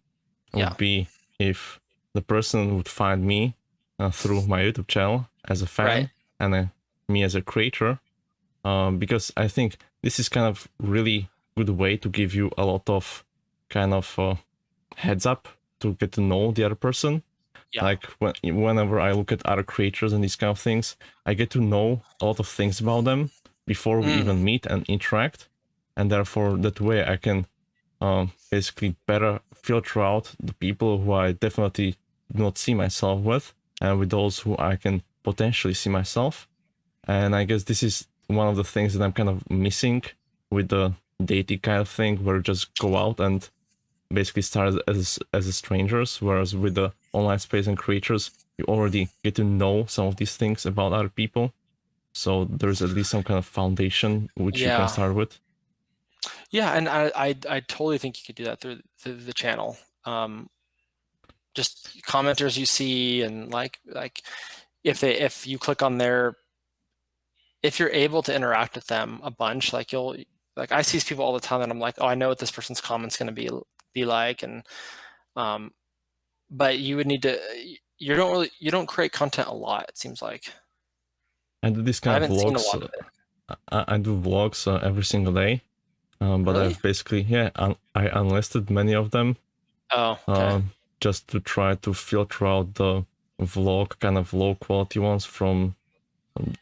Yeah. would be if the person would find me through my YouTube channel as a Right. fan and me as a creator, because I think this is kind of really good way to give you a lot of kind of heads up to get to know the other person. Yeah. Like whenever I look at other creators and these kind of things, I get to know a lot of things about them before we Mm. even meet and interact, and therefore that way I can basically better filter out the people who I definitely do not see myself with, and with those who I can potentially see myself. And I guess this is one of the things that I'm kind of missing with the dating kind of thing, where you just go out and basically start as strangers, whereas with the online space and creatures, you already get to know some of these things about other people. So there's at least some kind of foundation which you can Yeah. start with. Yeah. And I totally think you could do that through the channel. Just commenters you see and like if you click on their if you're able to interact with them a bunch, like you'll like I see these people all the time and I'm like, oh, I know what this person's comment's going to be like, and um, but you would need to you don't create content a lot. It seems like I do this I kind of haven't seen a vlogs. lot of it. I do vlogs every single day, but Really? I've basically I unlisted many of them Oh, okay. um, just to try to filter out the vlog kind of low quality ones from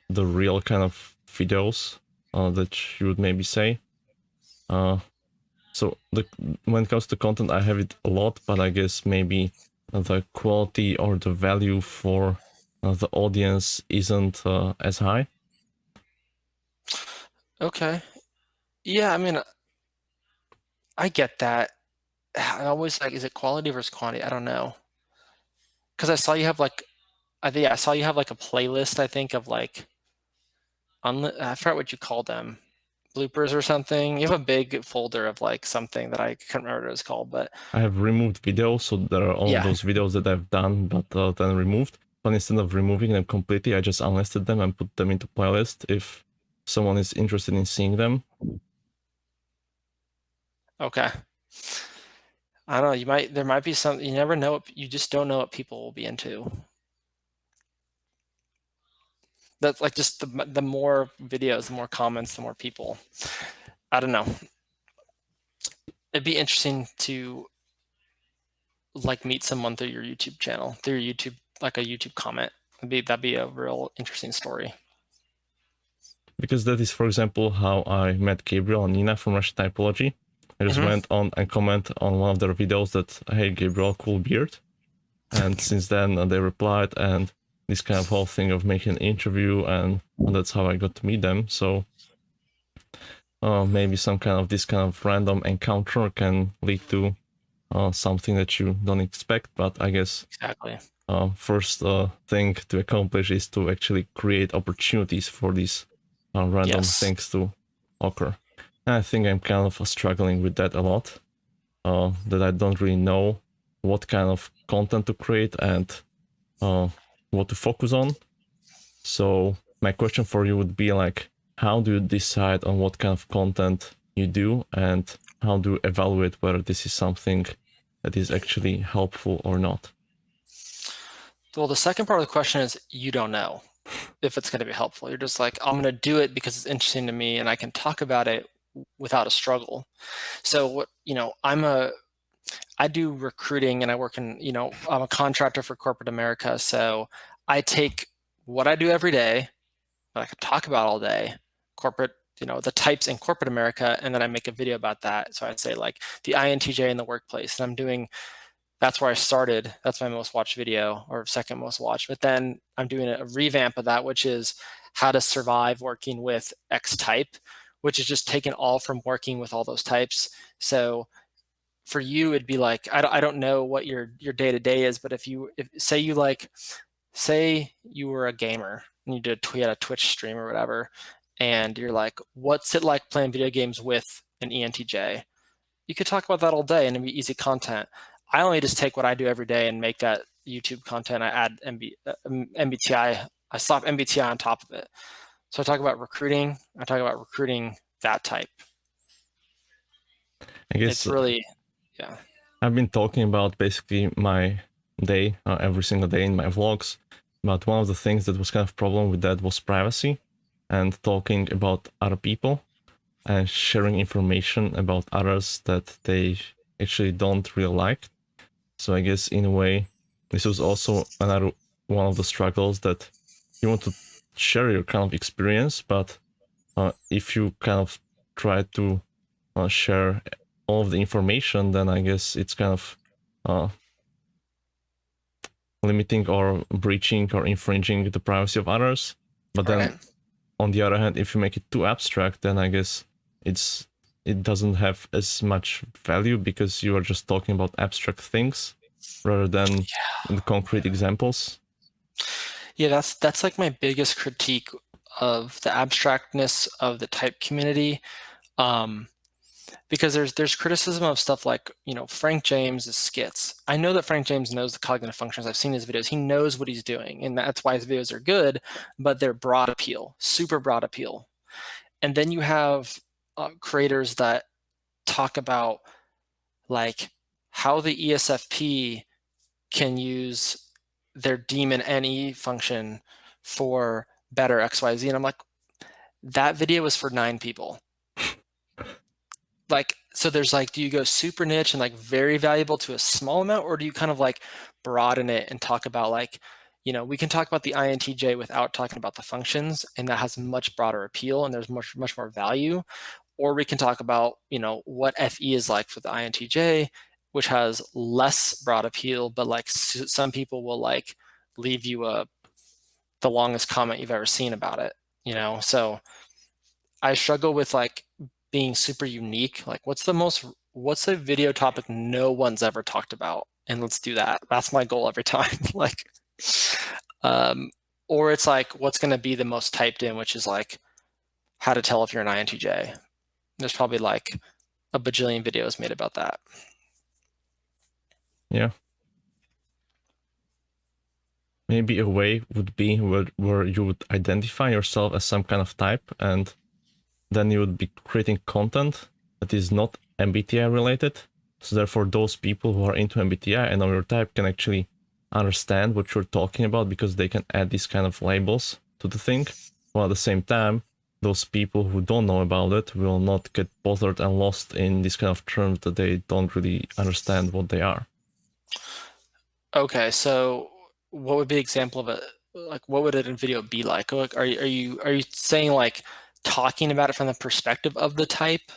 the real kind of videos that you would maybe say. Uh, so when it comes to content, I have it a lot, but I guess maybe the quality or the value for the audience isn't as high. Okay. Yeah, I mean, I get that. I always like, is it quality versus quantity? I don't know. Because I saw you have like, I think I saw you have like a playlist, I think, of like, I forgot what you call them, bloopers or something. You have a big folder of like something that I couldn't remember what it was called, but I have removed videos, so there are all yeah. those videos that I've done but then removed. But instead of removing them completely, I just unlisted them and put them into playlist if someone is interested in seeing them. Okay. I don't know. There might be some, you never know. You just don't know what people will be into. That's like just the more videos, the more comments, the more people. I don't know. It'd be interesting to like meet someone through your YouTube channel, through your YouTube, like a YouTube comment. That'd be a real interesting story. Because that is, for example, how I met Gabriel and Nina from Russian Typology. I just Hmm. went on and comment on one of their videos that, hey, Gabriel, cool beard. And since then, they replied, and this kind of whole thing of making an interview, and that's how I got to meet them. So maybe some kind of this kind of random encounter can lead to something that you don't expect. But I guess Exactly. first thing to accomplish is to actually create opportunities for these random Yes. things to occur. I think I'm kind of struggling with that a lot. That I don't really know what kind of content to create and uh, what to focus on. So my question for you would be like, how do you decide on what kind of content you do, and how do you evaluate whether this is something that is actually helpful or not? Well, the second part of the question is you don't know if it's going to be helpful. You're just like, I'm going to do it because it's interesting to me and I can talk about it without a struggle. So what, I do recruiting and I work in, I'm a contractor for corporate America. So I take what I do every day, that I could talk about all day, corporate, the types in corporate America, and then I make a video about that. So I say like the INTJ in the workplace, and that's where I started. That's my most watched video, or second most watched. But then I'm doing a revamp of that, which is how to survive working with X type, which is just taken all from working with all those types. So for you, it'd be like, I don't know what your day to day is, but if say you were a gamer and you had a Twitch stream or whatever, and you're like, what's it like playing video games with an ENTJ? You could talk about that all day and it'd be easy content. I only just take what I do every day and make that YouTube content. I add MBTI. I slap MBTI on top of it. So I talk about recruiting. I talk about recruiting that type. I It's guess really, yeah. I've been talking about basically my day every single day in my vlogs, but one of the things that was kind of problem with that was privacy and talking about other people and sharing information about others that they actually don't really like. So I guess in a way, this was also another one of the struggles, that you want to share your kind of experience, but if you kind of try to share all of the information, then I guess it's kind of uh, limiting or breaching or infringing the privacy of others. But then Right. on the other hand, if you make it too abstract, then I guess it doesn't have as much value, because you are just talking about abstract things rather than the concrete examples. Yeah, that's like my biggest critique of the abstractness of the type community. Um, because there's criticism of stuff like, Frank James' skits. I know that Frank James knows the cognitive functions. I've seen his videos. He knows what he's doing, and that's why his videos are good, but they're broad appeal, super broad appeal. And then you have creators that talk about like how the ESFP can use their daemon NE function for better XYZ. And I'm like, that video is for 9 people. Like, so there's like, do you go super niche and like very valuable to a small amount, or do you kind of like broaden it and talk about like, we can talk about the INTJ without talking about the functions, and that has much broader appeal and there's much more value. Or we can talk about, what FE is like for the INTJ, which has less broad appeal, but like some people will like leave you the longest comment you've ever seen about it, So I struggle with like being super unique. Like, what's a video topic no one's ever talked about? And let's do that. That's my goal every time. Like, um, or it's like, what's going to be the most typed in, which is like how to tell if you're an INTJ. There's probably like a bajillion videos made about that. Yeah. Maybe a way would be where you would identify yourself as some kind of type, and then you would be creating content that is not MBTI related. So therefore, those people who are into MBTI and know your type can actually understand what you're talking about, because they can add these kind of labels to the thing. While at the same time, those people who don't know about it will not get bothered and lost in these kind of terms that they don't really understand what they are. Okay, so what would be an example of like what would a video be like? Like, are you saying like talking about it from the perspective of the type,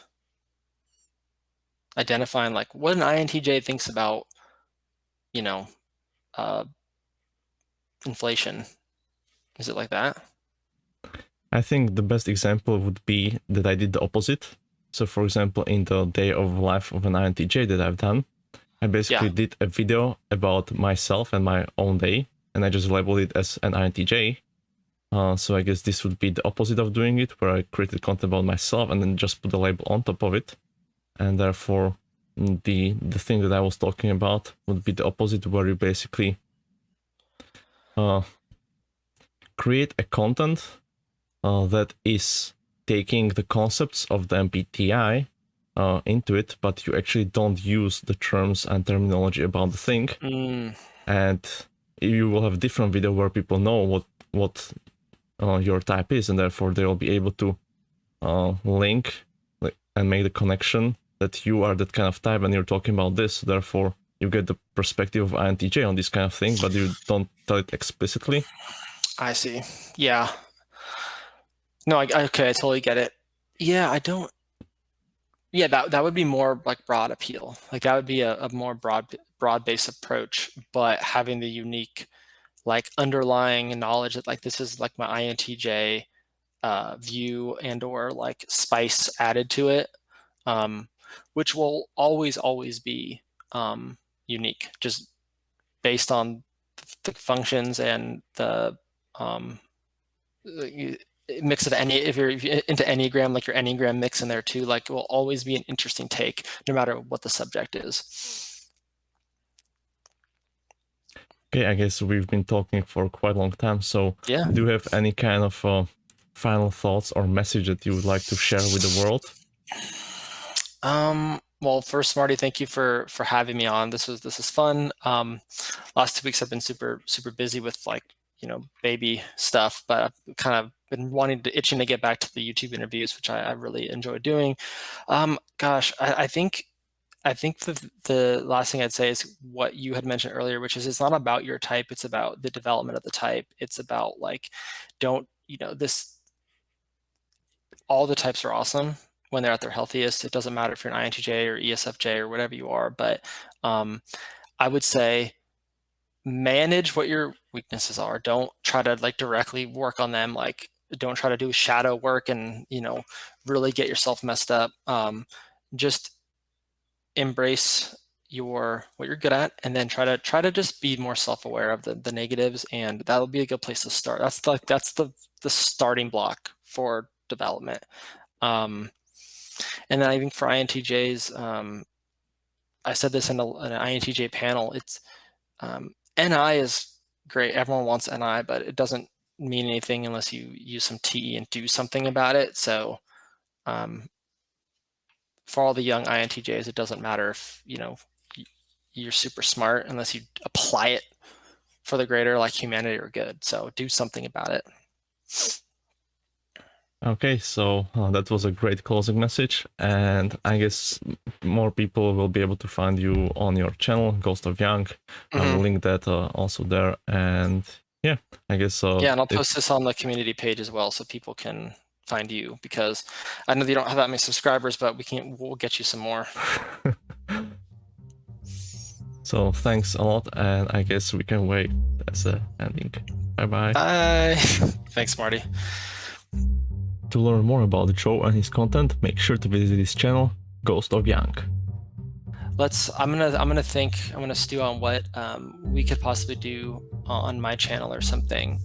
identifying like what an INTJ thinks about, you know, uh, inflation? Is it like that? I think the best example would be that I did the opposite. So, for example, in the day of life of an INTJ that I've done, I Yeah. basically did a video about myself and my own day, and I just labeled it as an INTJ. So I guess this would be the opposite of doing it, where I created content about myself and then just put a label on top of it. And therefore, the thing that I was talking about would be the opposite, where you basically create a content that is taking the concepts of the MBTI into it, but you actually don't use the terms and terminology about the thing. And you will have a different video where people know what your type is, and therefore they will be able to link and make the connection that you are that kind of type and you're talking about this. Therefore, you get the perspective of INTJ on this kind of thing, but you don't tell it explicitly. I see. Yeah. No, okay, I totally get it. Yeah, I don't. Yeah, that would be more like broad appeal. Like that would be a more broad-based approach, but having the unique like underlying knowledge that like this is like my INTJ view and or like spice added to it, which will always be unique, just based on the functions and the mix of any, if you're into Enneagram, like your Enneagram mix in there too, like it will always be an interesting take no matter what the subject is. Okay, I guess we've been talking for quite a long time. So Yeah. do you have any kind of final thoughts or message that you would like to share with the world? Well, first, Marty, thank you for having me on. This is fun. Last 2 weeks I've been super busy with like, baby stuff, but I've kind of been itching to get back to the YouTube interviews, which I really enjoy doing. Gosh, I think the last thing I'd say is what you had mentioned earlier, which is it's not about your type, it's about the development of the type. It's about like, all the types are awesome when they're at their healthiest. It doesn't matter if you're an INTJ or ESFJ or whatever you are, but I would say manage what your weaknesses are. Don't try to like directly work on them. Like don't try to do shadow work and, really get yourself messed up. Just embrace what you're good at, and then try to just be more self-aware of the negatives, and that'll be a good place to start. That's the starting block for development. And then I think for INTJs, I said this in an INTJ panel, it's NI is great. Everyone wants NI, but it doesn't mean anything unless you use some TE and do something about it. So for all the young INTJs, it doesn't matter if, you're super smart unless you apply it for the greater like humanity or good. So do something about it. Okay, so that was a great closing message, and I guess more people will be able to find you on your channel, Ghost of Jung. I will link that also there, and yeah, I guess. Yeah, and I'll post this on the community page as well, so people can find you, because I know you don't have that many subscribers, but we'll get you some more. So thanks a lot, and I guess we can wait as a ending. Bye. Bye. Thanks, Marty. To learn more about Joe and his content, make sure to visit his channel, Ghost of Jung. I'm gonna stew on what we could possibly do on my channel or something.